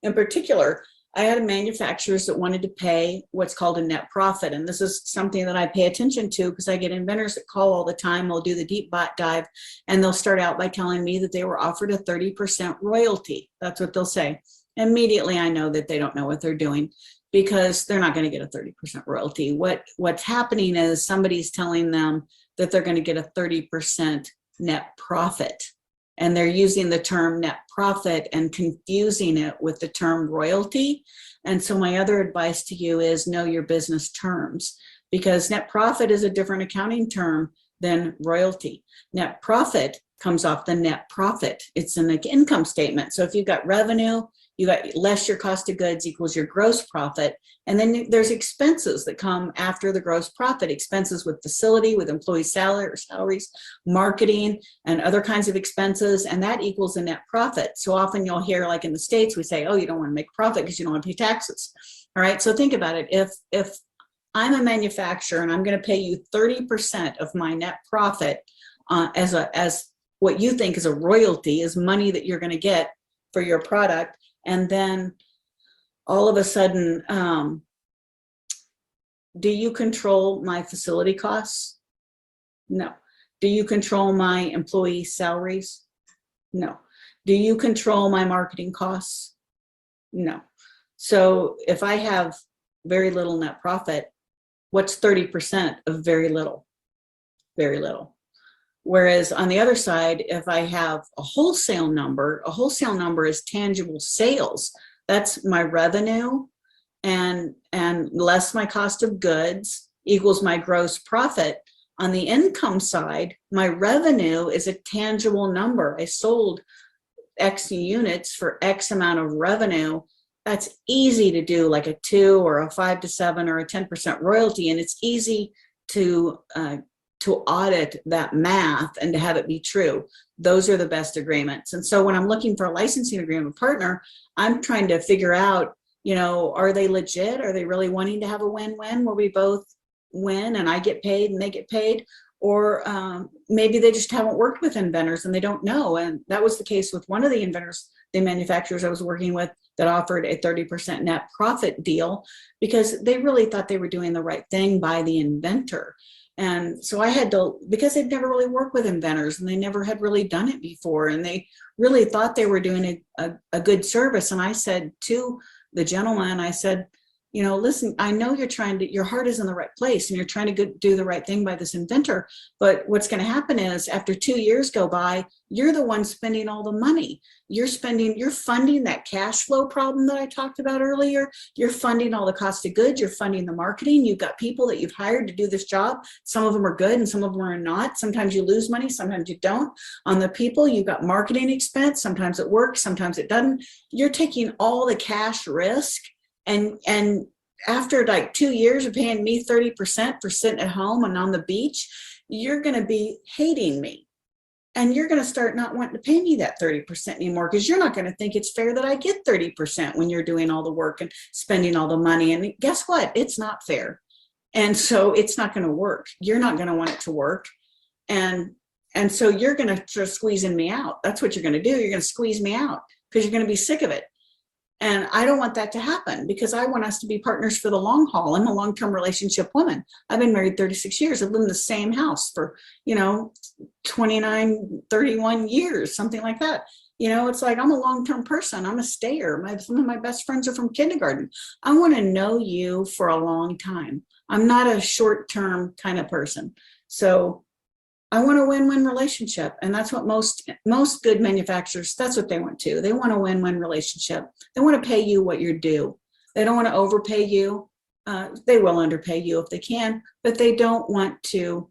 C: in particular, I had manufacturers that wanted to pay what's called a net profit. And this is something that I pay attention to because I get inventors that call all the time. They'll do the deep dive, and they'll start out by telling me that they were offered a 30% royalty. That's what they'll say. Immediately, I know that they don't know what they're doing, because they're not going to get a 30% royalty. What's happening is somebody's telling them that they're going to get a 30% net profit. And they're using the term net profit and confusing it with the term royalty. And so my other advice to you is know your business terms, because net profit is a different accounting term than royalty. Net profit comes off the net profit. It's an income statement. So if you've got revenue, you got less your cost of goods equals your gross profit. And then there's expenses that come after the gross profit, expenses with facility, with employee salaries, marketing, and other kinds of expenses. And that equals a net profit. So often you'll hear, like in the States, we say, oh, you don't want to make profit because you don't want to pay taxes. All right. So think about it. If I'm a manufacturer and I'm going to pay you 30% of my net profit as what you think is a royalty, is money that you're going to get for your product. And then all of a sudden, do you control my facility costs? No. Do you control my employee salaries? No. Do you control my marketing costs? No. So if I have very little net profit, what's 30% of very little? Very little. Whereas on the other side, if I have a wholesale number is tangible sales. That's my revenue, and less my cost of goods equals my gross profit. On the income side, my revenue is a tangible number. I sold X units for X amount of revenue. That's easy to do, like a 2 or a 5 to 7 or a 10% royalty, and it's easy to audit that math and to have it be true. Those are the best agreements. And so when I'm looking for a licensing agreement partner, I'm trying to figure out, are they legit? Are they really wanting to have a win-win where we both win and I get paid and they get paid? Or maybe they just haven't worked with inventors and they don't know. And that was the case with one of the inventors, the manufacturers I was working with, that offered a 30% net profit deal because they really thought they were doing the right thing by the inventor. And so I had to, because they'd never really worked with inventors and they never had really done it before, and they really thought they were doing a good service. And I said to the gentleman, I said, listen, I know your heart is in the right place and you're trying to do the right thing by this inventor. But what's going to happen is after 2 years go by, you're the one spending all the money. You're funding that cash flow problem that I talked about earlier. You're funding all the cost of goods. You're funding the marketing. You've got people that you've hired to do this job. Some of them are good and some of them are not. Sometimes you lose money. Sometimes you don't. On the people, you've got marketing expense. Sometimes it works. Sometimes it doesn't. You're taking all the cash risk. And after like 2 years of paying me 30% for sitting at home and on the beach, you're going to be hating me. And you're going to start not wanting to pay me that 30% anymore, because you're not going to think it's fair that I get 30% when you're doing all the work and spending all the money. And guess what? It's not fair. And so it's not going to work. You're not going to want it to work. And so you're going to start squeezing me out. That's what you're going to do. You're going to squeeze me out because you're going to be sick of it. And I don't want that to happen, because I want us to be partners for the long haul. I'm a long-term relationship woman. I've been married 36 years. I've lived in the same house for, 29, 31 years, something like that. It's like, I'm a long-term person. I'm a stayer. Some of my best friends are from kindergarten. I want to know you for a long time. I'm not a short-term kind of person. So I want a win-win relationship. And that's what most good manufacturers, that's what they want to. They want a win-win relationship. They want to pay you what you're due. They don't want to overpay you. They will underpay you if they can, but they don't want to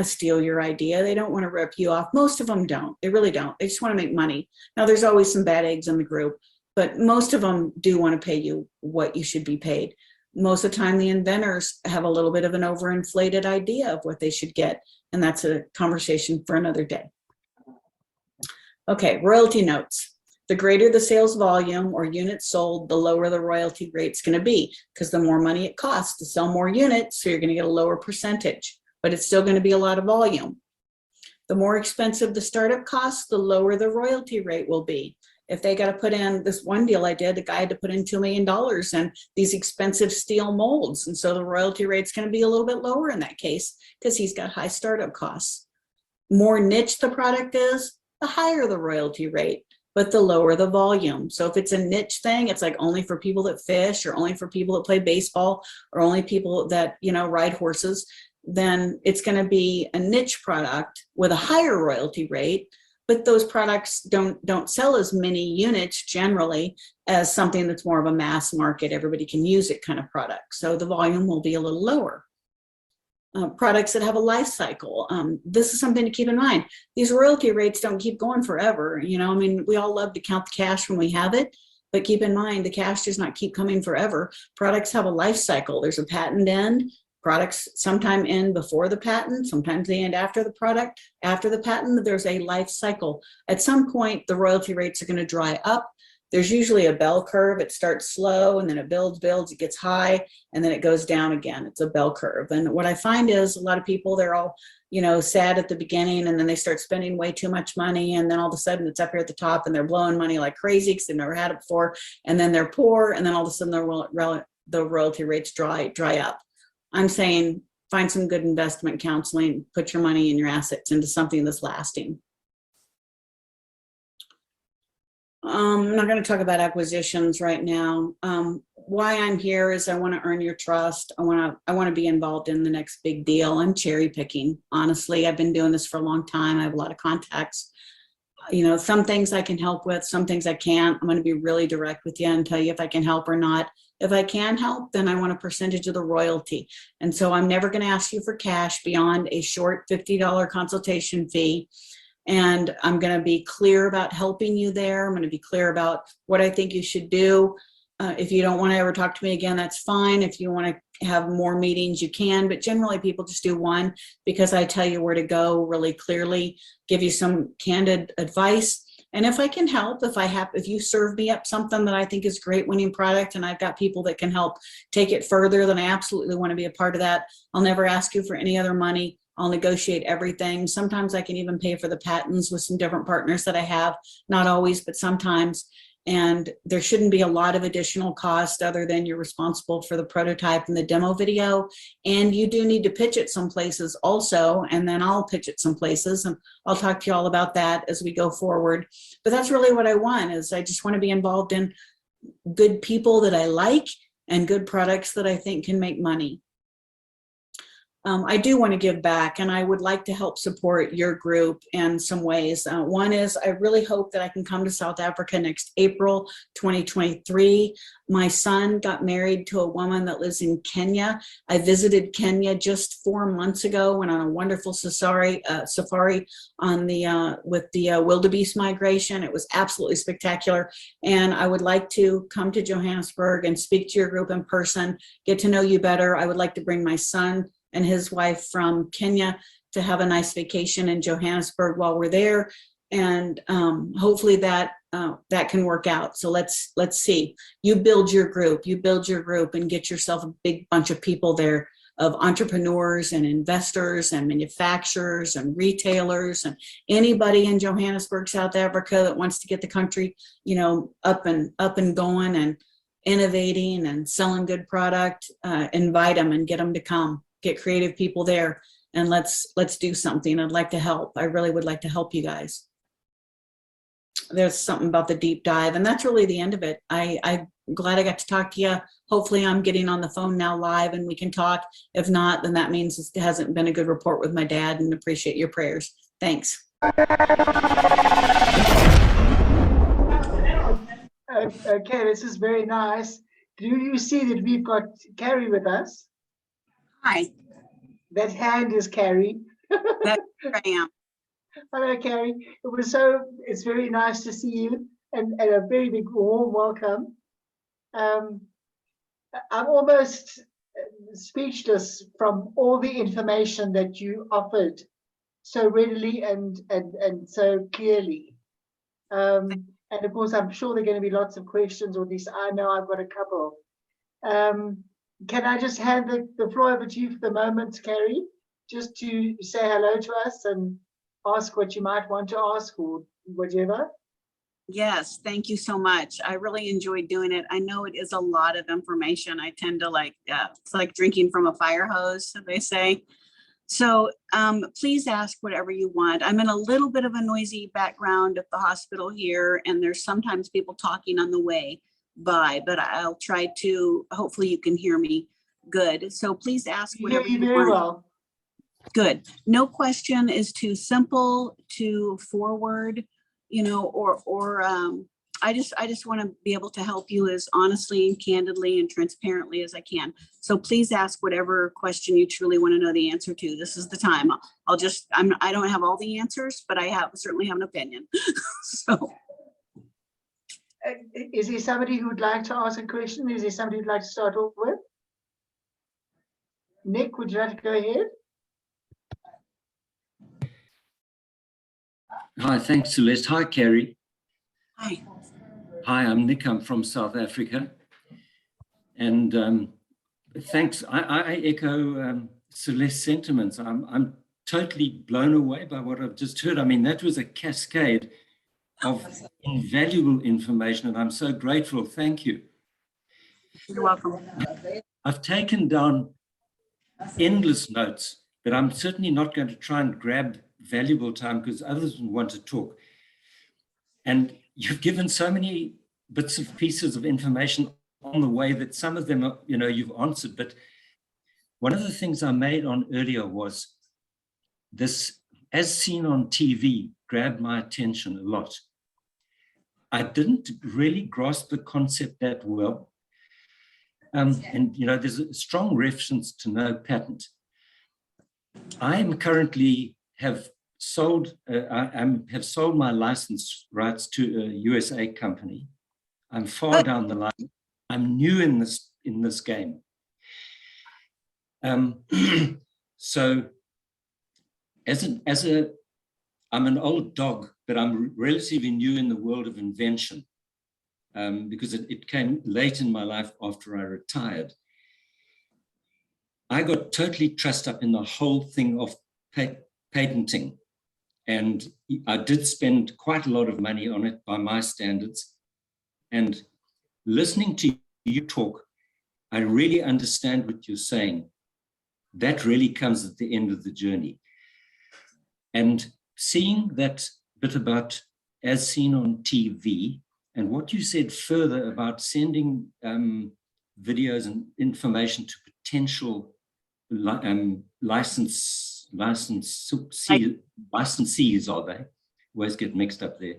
C: steal your idea. They don't want to rip you off. Most of them don't. They really don't. They just want to make money. Now, there's always some bad eggs in the group, but most of them do want to pay you what you should be paid. Most of the time, the inventors have a little bit of an overinflated idea of what they should get, and that's a conversation for another day. Okay, royalty notes. The greater the sales volume or units sold, the lower the royalty rate's going to be, because the more money it costs to sell more units, so you're going to get a lower percentage, but it's still going to be a lot of volume. The more expensive the startup costs, the lower the royalty rate will be. If they got to put in, this one deal I did, the guy had to put in $2 million and these expensive steel molds, and so the royalty rate's going to be a little bit lower in that case because he's got high startup costs. More niche the product is, the higher the royalty rate, but the lower the volume. So if it's a niche thing, it's like only for people that fish, or only for people that play baseball, or only people that, you know, ride horses, then it's going to be a niche product with a higher royalty rate. But those products don't sell as many units generally as something that's more of a mass market, everybody can use it kind of product. So the volume will be a little lower. Products that have a life cycle. This is something to keep in mind. These royalty rates don't keep going forever. You know, I mean, we all love to count the cash when we have it, but keep in mind the cash does not keep coming forever. Products have a life cycle. There's a patent end. Products sometime end before the patent, sometimes they end after the product. After the patent, there's a life cycle. At some point, the royalty rates are going to dry up. There's usually a bell curve. It starts slow and then it builds, it gets high, and then it goes down again. It's a bell curve. And what I find is a lot of people, they're all, you know, sad at the beginning, and then they start spending way too much money, and then all of a sudden it's up here at the top and they're blowing money like crazy because they've never had it before, and then they're poor, and then all of a sudden the royalty rates dry up. I'm saying find some good investment counseling, put your money and your assets into something that's lasting. I'm not going to talk about acquisitions right now. Why I'm here is I want to earn your trust. I want to be involved in the next big deal. I'm cherry picking. Honestly, I've been doing this for a long time. I have a lot of contacts. You know, some things I can help with, some things I can't. I'm going to be really direct with you and tell you if I can help or not. If I can help, then I want a percentage of the royalty. And so I'm never going to ask you for cash beyond a short $50 consultation fee. And I'm going to be clear about helping you there. I'm going to be clear about what I think you should do. If you don't want to ever talk to me again, that's fine. If you want to have more meetings, you can. But generally, people just do one because I tell you where to go really clearly, give you some candid advice. And if I can help, if you serve me up something that I think is great winning product, and I've got people that can help take it further, then I absolutely want to be a part of that. I'll never ask you for any other money. I'll negotiate everything. Sometimes I can even pay for the patents with some different partners that I have, not always, but sometimes. And there shouldn't be a lot of additional cost other than you're responsible for the prototype and the demo video. And you do need to pitch it some places also, and then I'll pitch it some places, and I'll talk to you all about that as we go forward. But that's really what I want, is I just want to be involved in good people that I like and good products that I think can make money. I do want to give back, and I would like to help support your group in some ways. One is I really hope that I can come to South Africa next April 2023. My son got married to a woman that lives in Kenya. I visited Kenya just 4 months ago, went on a wonderful safari on with the wildebeest migration. It was absolutely spectacular. And I would like to come to Johannesburg and speak to your group in person, get to know you better. I would like to bring my son and his wife from Kenya to have a nice vacation in Johannesburg while we're there. And hopefully that can work out. So let's see. You build your group and get yourself a big bunch of people there, of entrepreneurs and investors and manufacturers and retailers and anybody in Johannesburg, South Africa that wants to get the country, you know, up and going and innovating and selling good product. Invite them and get them to come. Get creative people there, and let's do something. I'd like to help. I really would like to help you guys. There's something about the deep dive, and that's really the end of it. I'm glad I got to talk to you. Hopefully I'm getting on the phone now live and we can talk. If not, then that means it hasn't been a good report with my dad, and appreciate your prayers. Thanks.
A: Okay, this is very nice. Do you see that we've got Carrie with us?
D: Hi,
A: That hand is Carrie.
D: that's where I am.
A: Hello, Carrie. It's very nice to see you, and a very big warm welcome. I'm almost speechless from all the information that you offered so readily and so clearly. And of course, I'm sure there are going to be lots of questions, or at least I know I've got a couple. Can I just hand the floor over to you for the moment, Carrie, just to say hello to us and ask what you might want to ask or whatever?
D: Yes, thank you so much. I really enjoyed doing it. I know it is a lot of information. I tend to like, it's like drinking from a fire hose, so they say. So please ask whatever you want. I'm in a little bit of a noisy background at the hospital here, and there's sometimes people talking on the way by, but I'll try to, hopefully you can hear me good. So please ask
A: We hear
D: whatever
A: you
D: you
A: very
D: want.
A: well.
D: Good. No question is too simple, too forward, you know, or I just want to be able to help you as honestly and candidly and transparently as I can. So please ask whatever question you truly want to know the answer to. This is the time. I don't have all the answers, but I certainly have an opinion. So.
A: Is there somebody who would like to ask a question? Is there somebody who'd like to start off with? Nick, would you like to go ahead?
E: Hi, thanks, Celeste. Hi, Carrie.
D: Hi.
E: Hi, I'm Nick. I'm from South Africa. And thanks. I echo Celeste's sentiments. I'm totally blown away by what I've just heard. I mean, that was a cascade of invaluable information, and I'm so grateful. Thank you.
D: You're welcome.
E: I've taken down endless notes, but I'm certainly not going to try and grab valuable time because others want to talk. And you've given so many bits of pieces of information on the way that some of them, you know, you've answered. But one of the things I made on earlier was this, as seen on TV, grabbed my attention a lot. I didn't really grasp the concept that well. And, you know, there's a strong reference to no patent. I am currently have sold my license rights to a USA company. I'm far down the line. I'm new in this game. So I'm an old dog, but I'm relatively new in the world of invention because it came late in my life after I retired. I got totally trussed up in the whole thing of patenting. And I did spend quite a lot of money on it by my standards. And listening to you talk, I really understand what you're saying. That really comes at the end of the journey. And seeing that bit about as seen on TV and what you said further about sending videos and information to potential licensees, are they? Always get mixed up there.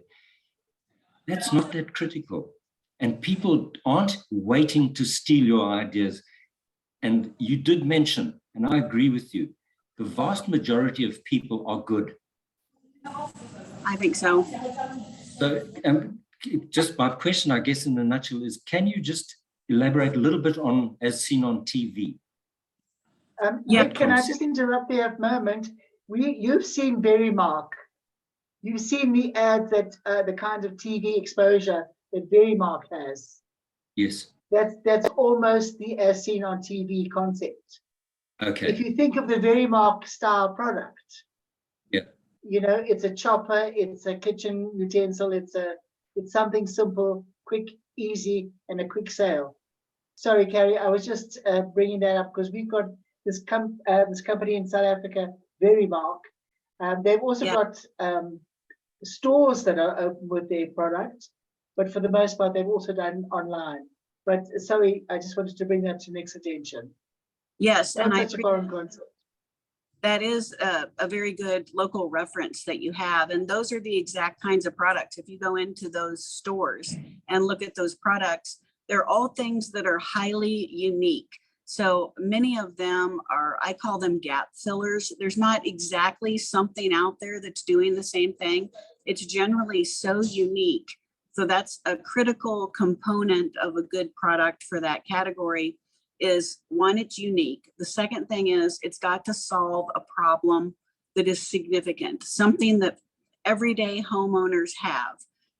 E: That's not that critical. And people aren't waiting to steal your ideas. And you did mention, and I agree with you, the vast majority of people are good.
D: I think so.
E: So just my question, I guess, in a nutshell is, can you just elaborate a little bit on as seen on TV?
A: Yeah, can I just interrupt there a moment? You've seen Verymark. You've seen the ads that the kind of TV exposure that Verymark has.
E: Yes.
A: That's almost the as seen on TV concept.
E: Okay.
A: If you think of the Verymark style product,
E: yeah,
A: you know, it's a chopper, it's a kitchen utensil, it's something simple, quick, easy, and a quick sale. Sorry, Carrie, I was just bringing that up because we've got this company in South Africa, Verymark. They've also got stores that are open with their product, but for the most part, they've also done online. But sorry, I just wanted to bring that to Nick's attention.
D: Yes,
A: Not such a foreign concept.
D: That is a very good local reference that you have. And those are the exact kinds of products. If you go into those stores and look at those products, they're all things that are highly unique. So many of them are, I call them gap fillers. There's not exactly something out there that's doing the same thing. It's generally so unique. So that's a critical component of a good product for that category. is one, it's unique. The second thing is it's got to solve a problem that is significant, something that everyday homeowners have.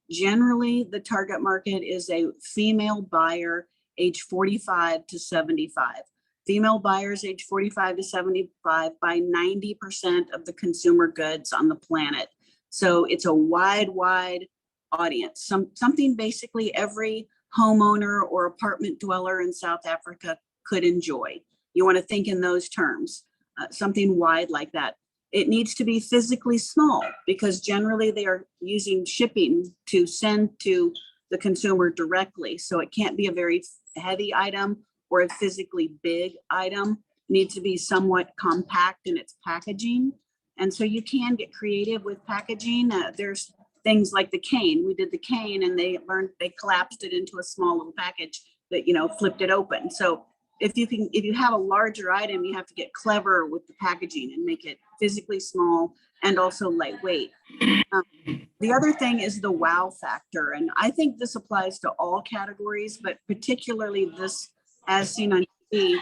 D: Generally, the target market is a female buyer age 45 to 75. Female buyers age 45 to 75 buy 90% of the consumer goods on the planet. So it's a wide audience, something basically every homeowner or apartment dweller in South Africa could enjoy. You want to think in those terms, something wide like that. It needs to be physically small because generally they are using shipping to send to the consumer directly. So it can't be a very heavy item or a physically big item. It needs to be somewhat compact in its packaging. And so you can get creative with packaging. There's things like the cane. We did the cane and they collapsed it into a small little package that, flipped it open. So if you have a larger item, you have to get clever with the packaging and make it physically small and also lightweight. The other thing is the wow factor. And I think this applies to all categories, but particularly this, as seen on TV,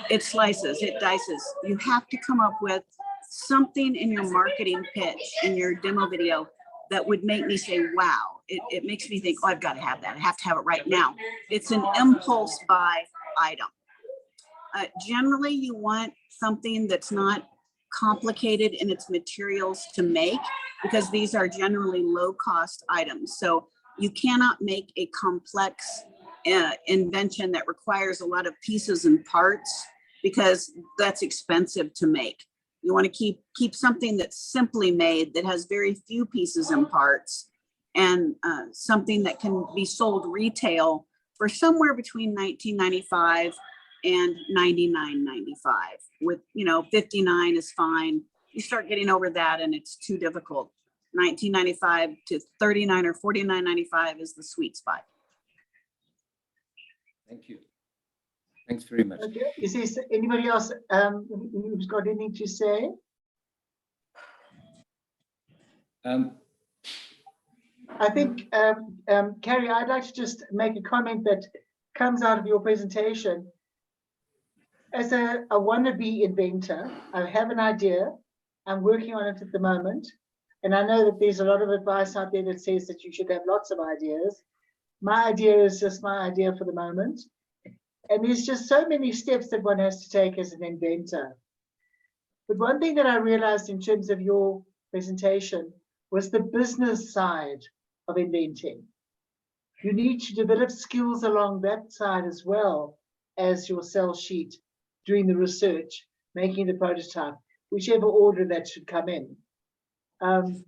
D: it slices, it dices. You have to come up with something in your marketing pitch, in your demo video, that would make me say, wow. It makes me think, oh, I've got to have that. I have to have it right now. It's an impulse buy item. Generally, you want something that's not complicated in its materials to make, because these are generally low cost items. So you cannot make a complex invention that requires a lot of pieces and parts, because that's expensive to make. You want to keep something that's simply made, that has very few pieces and parts, and something that can be sold retail for somewhere between $19.95 and $99.95. With, $59 is fine. You start getting over that and it's too difficult. $19.95 to $39 or $49.95 is the sweet spot.
E: Thank you. Thanks very much.
A: Okay. Is there anybody else who's got anything to say? I think, Carrie, I'd like to just make a comment that comes out of your presentation. As a wannabe inventor, I have an idea. I'm working on it at the moment. And I know that there's a lot of advice out there that says that you should have lots of ideas. My idea is just my idea for the moment. And there's just so many steps that one has to take as an inventor. But one thing that I realized in terms of your presentation was the business side of inventing. You need to develop skills along that side as well as your sell sheet, doing the research, making the prototype, whichever order that should come in. And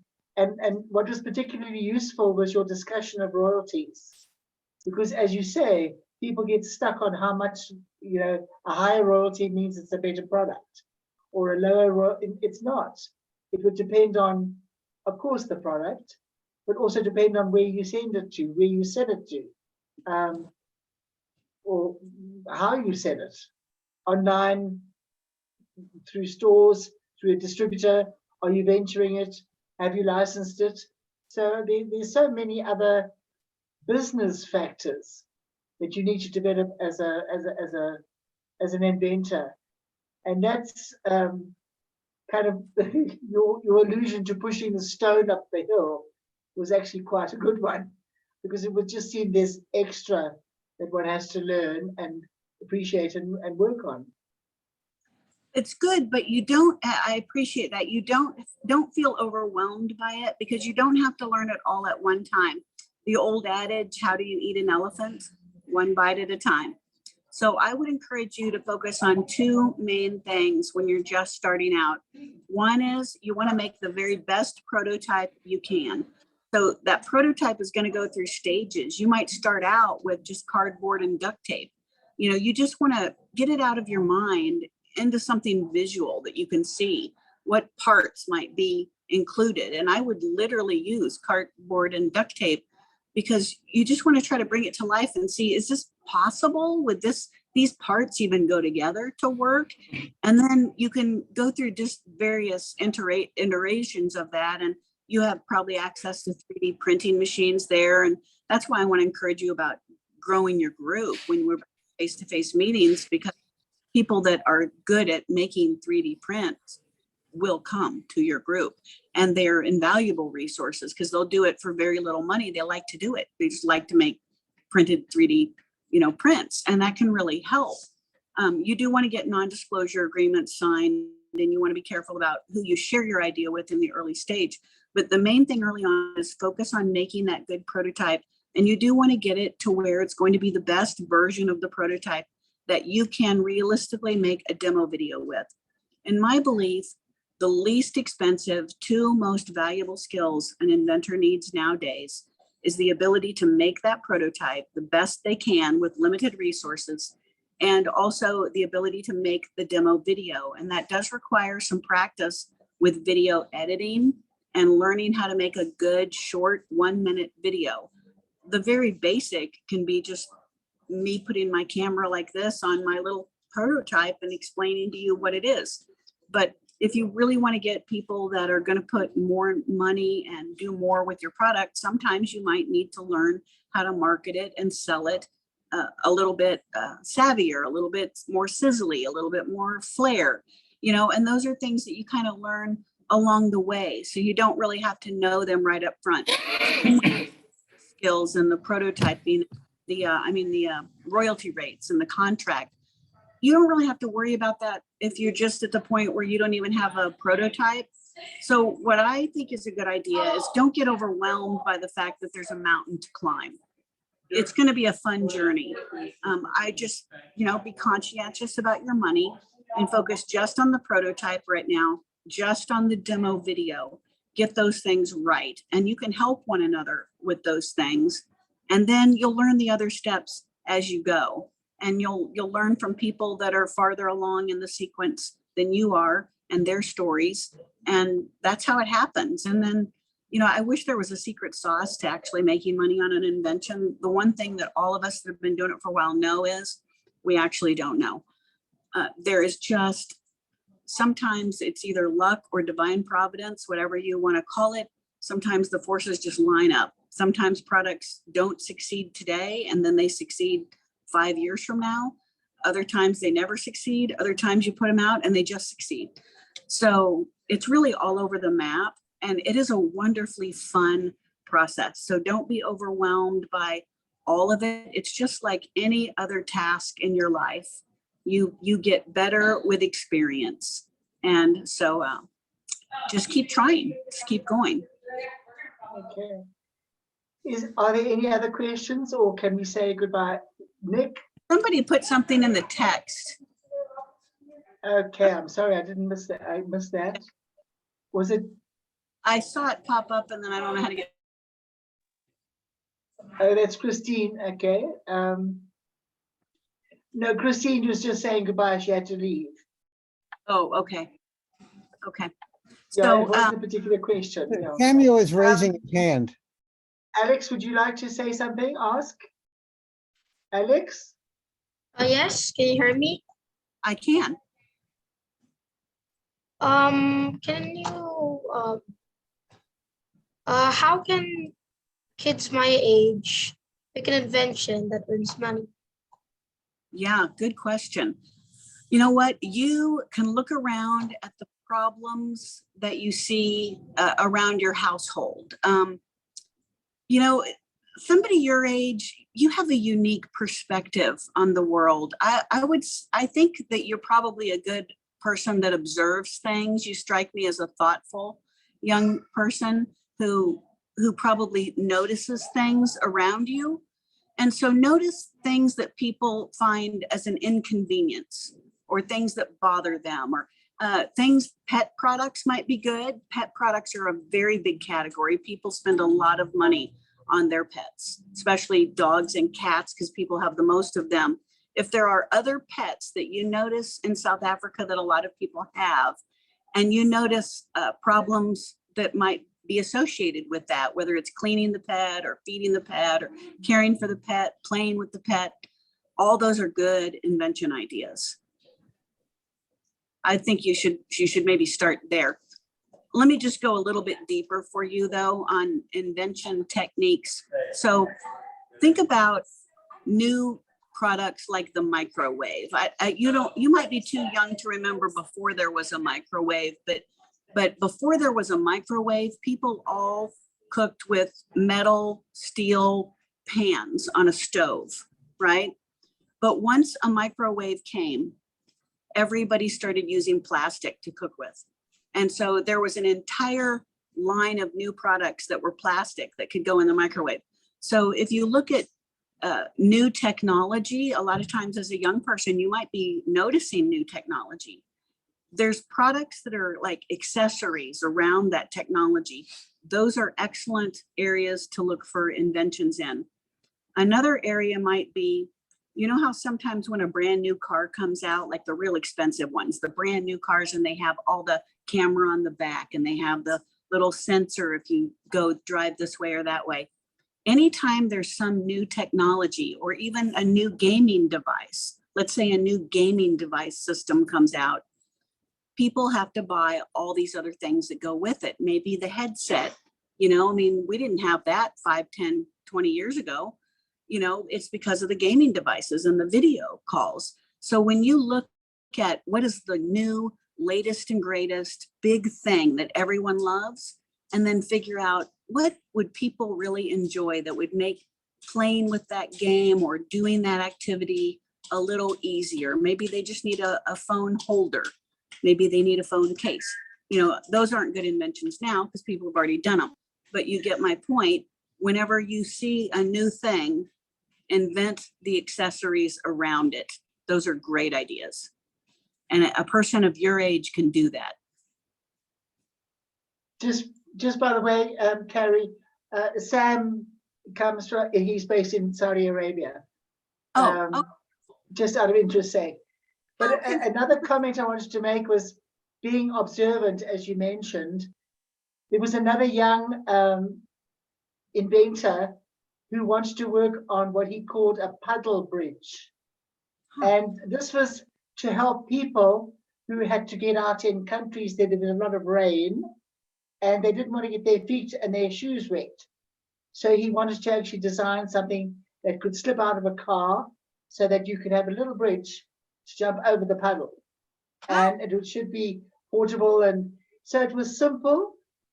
A: what was particularly useful was your discussion of royalties, because as you say, people get stuck on how much, a higher royalty means it's a better product, or a lower, it's not. It would depend on, of course, the product, but also depend on where you send it to, where you sell it to, or how you sell it, online, through stores, through a distributor. Are you venturing it? Have you licensed it? So there's so many other business factors that you need to develop as an inventor, and that's kind of your allusion to pushing the stone up the hill was actually quite a good one, because it would just seem there's extra that one has to learn and appreciate and work on.
D: It's good, but you don't, I appreciate that. You don't feel overwhelmed by it, because you don't have to learn it all at one time. The old adage, how do you eat an elephant? One bite at a time. So I would encourage you to focus on two main things when you're just starting out. One is you want to make the very best prototype you can. So that prototype is going to go through stages. You might start out with just cardboard and duct tape. You just want to get it out of your mind into something visual that you can see what parts might be included. And I would literally use cardboard and duct tape, because you just want to try to bring it to life and see, is this possible? Would these parts even go together to work? And then you can go through just various iterations of that. And you have probably access to 3D printing machines there. And that's why I want to encourage you about growing your group when we're face-to-face meetings, because people that are good at making 3D prints will come to your group, and they're invaluable resources because they'll do it for very little money. They like to do it. They just like to make printed 3D, prints, and that can really help. You do want to get non-disclosure agreements signed, and you want to be careful about who you share your idea with in the early stage. But the main thing early on is focus on making that good prototype. And you do want to get it to where it's going to be the best version of the prototype that you can realistically make a demo video with. In my belief, the least expensive, two most valuable skills an inventor needs nowadays is the ability to make that prototype the best they can with limited resources, and also the ability to make the demo video. And that does require some practice with video editing and learning how to make a good short 1-minute video. The very basic can be just me putting my camera like this on my little prototype and explaining to you what it is. But if you really want to get people that are going to put more money and do more with your product, sometimes you might need to learn how to market it and sell it a little bit savvier, a little bit more sizzly, a little bit more flair, and those are things that you kind of learn along the way. So you don't really have to know them right up front. Skills and the prototyping, the royalty rates and the contract. You don't really have to worry about that if you're just at the point where you don't even have a prototype. So what I think is a good idea is don't get overwhelmed by the fact that there's a mountain to climb. It's going to be a fun journey. I just, be conscientious about your money and focus just on the prototype right now, just on the demo video. Get those things right. And you can help one another with those things. And then you'll learn the other steps as you go. And you'll learn from people that are farther along in the sequence than you are and their stories. And that's how it happens. And then, I wish there was a secret sauce to actually making money on an invention. The one thing that all of us that have been doing it for a while know is we actually don't know. There is just, sometimes it's either luck or divine providence, whatever you want to call it. Sometimes the forces just line up. Sometimes products don't succeed today and then they succeed 5 years from now. Other times they never succeed. Other times you put them out and they just succeed. So it's really all over the map, and it is a wonderfully fun process. So don't be overwhelmed by all of it. It's just like any other task in your life. You get better with experience. And so just keep trying, just keep going.
A: Okay. Are there any other questions, or can we say goodbye? Nick?
D: Somebody put something in the text.
A: Okay, I'm sorry, I didn't miss that. I missed that. Was it?
D: I saw it pop up and then I don't know how to get.
A: Oh, that's Christine. Okay. No, Christine was just saying goodbye. She had to leave.
D: Oh, okay. Okay.
A: Yeah,
D: So
A: it wasn't a particular question. Yeah.
B: Samuel is raising his hand.
A: Alex, would you like to say something? Ask. Alex?
F: Yes, can you hear me?
D: I can.
F: Can you how can kids my age make an invention that earns money?
D: Yeah, good question. You know what? You can look around at the problems that you see around your household. Somebody your age, you have a unique perspective on the world. I think that you're probably a good person that observes things. You strike me as a thoughtful young person who probably notices things around you. And so notice things that people find as an inconvenience, or things that bother them, or pet products might be good. Pet products are a very big category. People spend a lot of money on their pets, especially dogs and cats, because people have the most of them. If there are other pets that you notice in South Africa that a lot of people have, and you notice problems that might be associated with that, whether it's cleaning the pet or feeding the pet or caring for the pet, playing with the pet, all those are good invention ideas. I think you should maybe start there. Let me just go a little bit deeper for you though on invention techniques. So think about new products like the microwave. You might be too young to remember before there was a microwave, but before there was a microwave, people all cooked with metal, steel pans on a stove, right? But once a microwave came, everybody started using plastic to cook with. And so there was an entire line of new products that were plastic that could go in the microwave. So if you look at new technology, a lot of times as a young person, you might be noticing new technology. There's products that are like accessories around that technology. Those are excellent areas to look for inventions in. Another area might be, you know how sometimes when a brand new car comes out, like the real expensive ones, the brand new cars, and they have all the camera on the back and they have the little sensor if you go drive this way or that way. Anytime there's some new technology or even a new gaming device, let's say a new gaming device system comes out, people have to buy all these other things that go with it. Maybe the headset, you know, I mean, we didn't have that 5, 10, 20 years ago. You know, it's because of the gaming devices and the video calls. So when you look at what is the new, latest and greatest big thing that everyone loves, and then figure out what would people really enjoy that would make playing with that game or doing that activity a little easier. Maybe they just need a phone holder. Maybe they need a phone case. You know, those aren't good inventions now because people have already done them. But you get my point. Whenever you see a new thing, invent the accessories around it. Those are great ideas. And a person of your age can do that.
A: Just by the way, Carrie, Sam comes from, he's based in Saudi Arabia. Just out of interest sake. But another comment I wanted to make was being observant, as you mentioned. There was another young inventor who wanted to work on what he called a puddle bridge. And this was to help people who had to get out in countries that had a lot of rain and they didn't want to get their feet and their shoes wet. So he wanted to actually design something that could slip out of a car so that you could have a little bridge to jump over the puddle. And it should be portable. And so it was simple,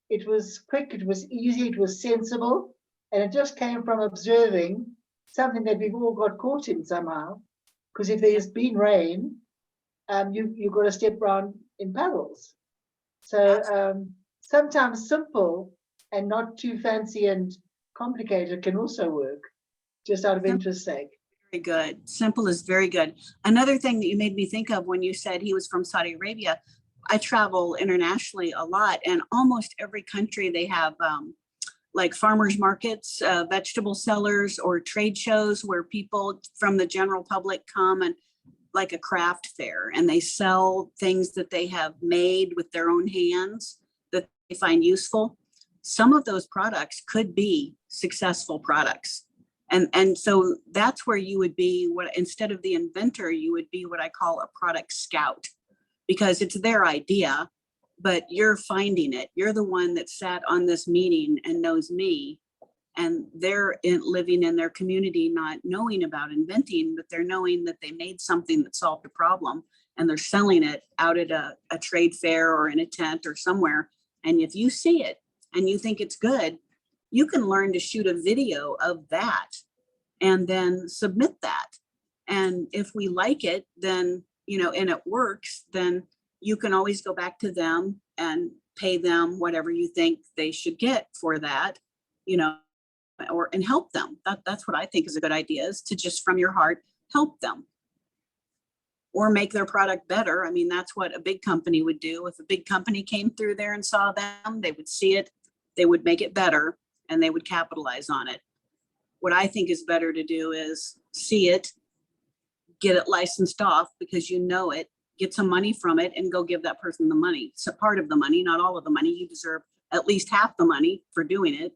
A: it was quick, it was easy, it was sensible. And it just came from observing something that we've all got caught in somehow. Because if there's been rain, you've got to step around in puddles. So sometimes simple and not too fancy and complicated can also work, just out of interest sake.
D: Very good. Simple is very good. Another thing that you made me think of when you said he was from Saudi Arabia, I travel internationally a lot, and almost every country they have like farmers markets, vegetable sellers, or trade shows where people from the general public come, and like a craft fair, and they sell things that they have made with their own hands that they find useful. Some of those products could be successful products. And so that's where you would be, what instead of the inventor, you would be what I call a product scout, because it's their idea, but you're finding it. You're the one that sat on this meeting and knows me, and they're living in their community, not knowing about inventing, but they're knowing that they made something that solved a problem, and they're selling it out at a trade fair or in a tent or somewhere. And if you see it and you think it's good, you can learn to shoot a video of that and then submit that. And if we like it, then, you know, and it works, then you can always go back to them and pay them whatever you think they should get for that, you know, and help them. That's what I think is a good idea, is to just from your heart, help them or make their product better. I mean, that's what a big company would do. If a big company came through there and saw them, they would see it, they would make it better, and they would capitalize on it. What I think is better to do is see it, get it licensed off because you know it, get some money from it, and go give that person the money. So part of the money, not all of the money. You deserve at least half the money for doing it,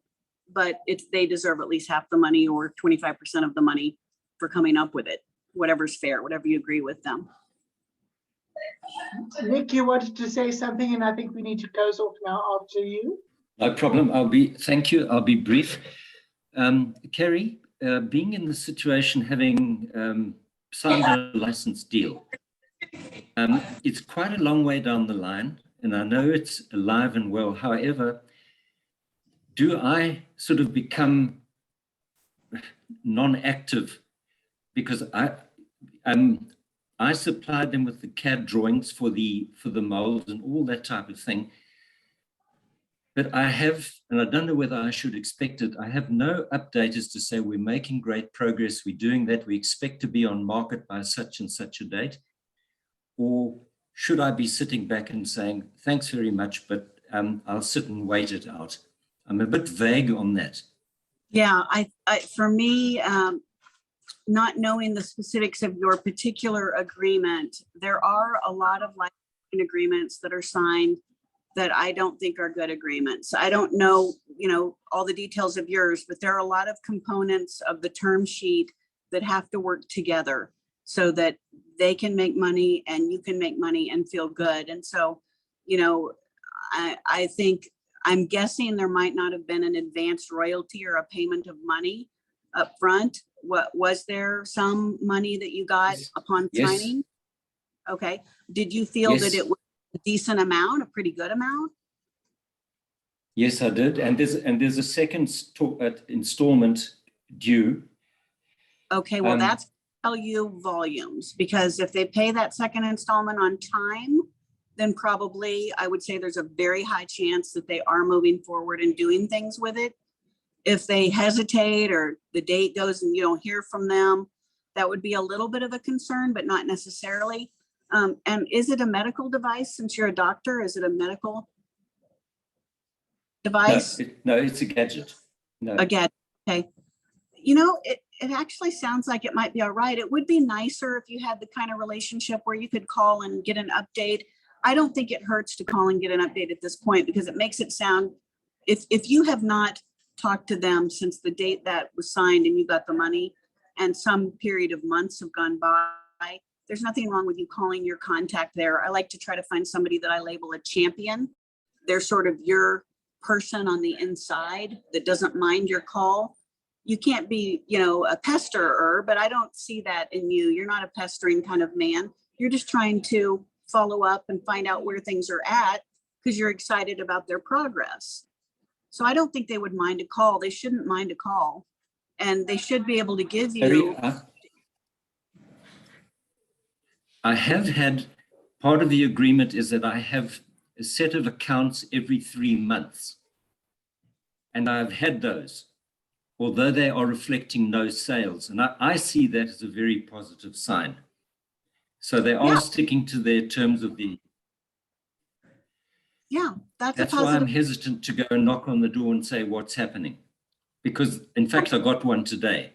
D: but they deserve at least half the money or 25% of the money for coming up with it. Whatever's fair, whatever you agree with them.
A: Nick, you wanted to say something, and I think we need to close off now after you.
E: No problem. Thank you. I'll be brief. Carrie, being in the situation, having signed a license deal, it's quite a long way down the line, and I know it's alive and well. However, do I sort of become non-active because I supplied them with the CAD drawings for the molds and all that type of thing. But I have, and I don't know whether I should expect it, I have no update as to say we're making great progress, we're doing that, we expect to be on market by such and such a date. Or should I be sitting back and saying, thanks very much, but I'll sit and wait it out? I'm a bit vague on that.
D: Yeah, for me, not knowing the specifics of your particular agreement, there are a lot of licensing agreements that are signed that I don't think are good agreements. I don't know, all the details of yours, but there are a lot of components of the term sheet that have to work together so that they can make money and you can make money and feel good. And so, I think, I'm guessing there might not have been an advanced royalty or a payment of money up front. Was there some money that you got upon signing? Okay. Did you feel that it was a decent amount, a pretty good amount?
E: Yes, I did. And there's a second installment due.
D: Okay, well, that's tell you volumes, because if they pay that second installment on time, then probably I would say there's a very high chance that they are moving forward and doing things with it. If they hesitate or the date goes and you don't hear from them, that would be a little bit of a concern, but not necessarily. And is it a medical device? Since you're a doctor, is it a medical device?
E: No, it's a gadget. No.
D: A gadget, okay. It actually sounds like it might be all right. It would be nicer if you had the kind of relationship where you could call and get an update. I don't think it hurts to call and get an update at this point, because it makes it sound, if you have not talked to them since the date that was signed and you got the money and some period of months have gone by, there's nothing wrong with you calling your contact there. I like to try to find somebody that I label a champion. They're sort of your person on the inside that doesn't mind your call. You can't be, a pesterer, but I don't see that in you. You're not a pestering kind of man. You're just trying to follow up and find out where things are at because you're excited about their progress. So I don't think they would mind a call. They shouldn't mind a call, and they should be able to give you.
E: I have had, part of the agreement is that I have a set of accounts every 3 months. And I've had those, although they are reflecting no sales. And I see that as a very positive sign. So they are sticking to their terms of the.
D: Yeah,
E: that's why I'm hesitant to go and knock on the door and say what's happening. Because in fact, I got one today.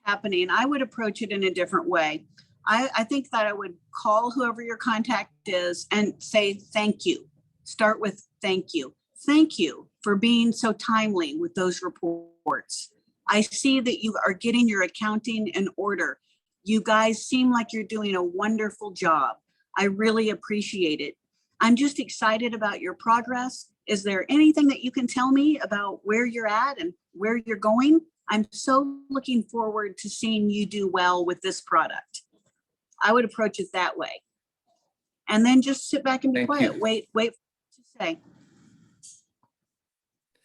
D: Happening. I would approach it in a different way. I think that I would call whoever your contact is and say, thank you. Start with thank you. Thank you for being so timely with those reports. I see that you are getting your accounting in order. You guys seem like you're doing a wonderful job. I really appreciate it. I'm just excited about your progress. Is there anything that you can tell me about where you're at and where you're going? I'm so looking forward to seeing you do well with this product. I would approach it that way. And then just sit back and be quiet. Wait for what to say.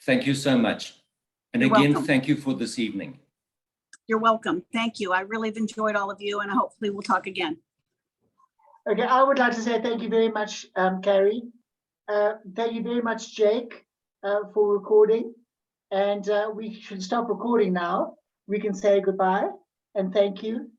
E: Thank you so much. And
D: You're
E: again,
D: welcome.
E: Thank you for this evening.
D: You're welcome. Thank you. I really have enjoyed all of you, and hopefully we'll talk again.
A: Okay, I would like to say thank you very much, Carrie. Thank you very much, Jake, for recording. And we should stop recording now. We can say goodbye and thank you.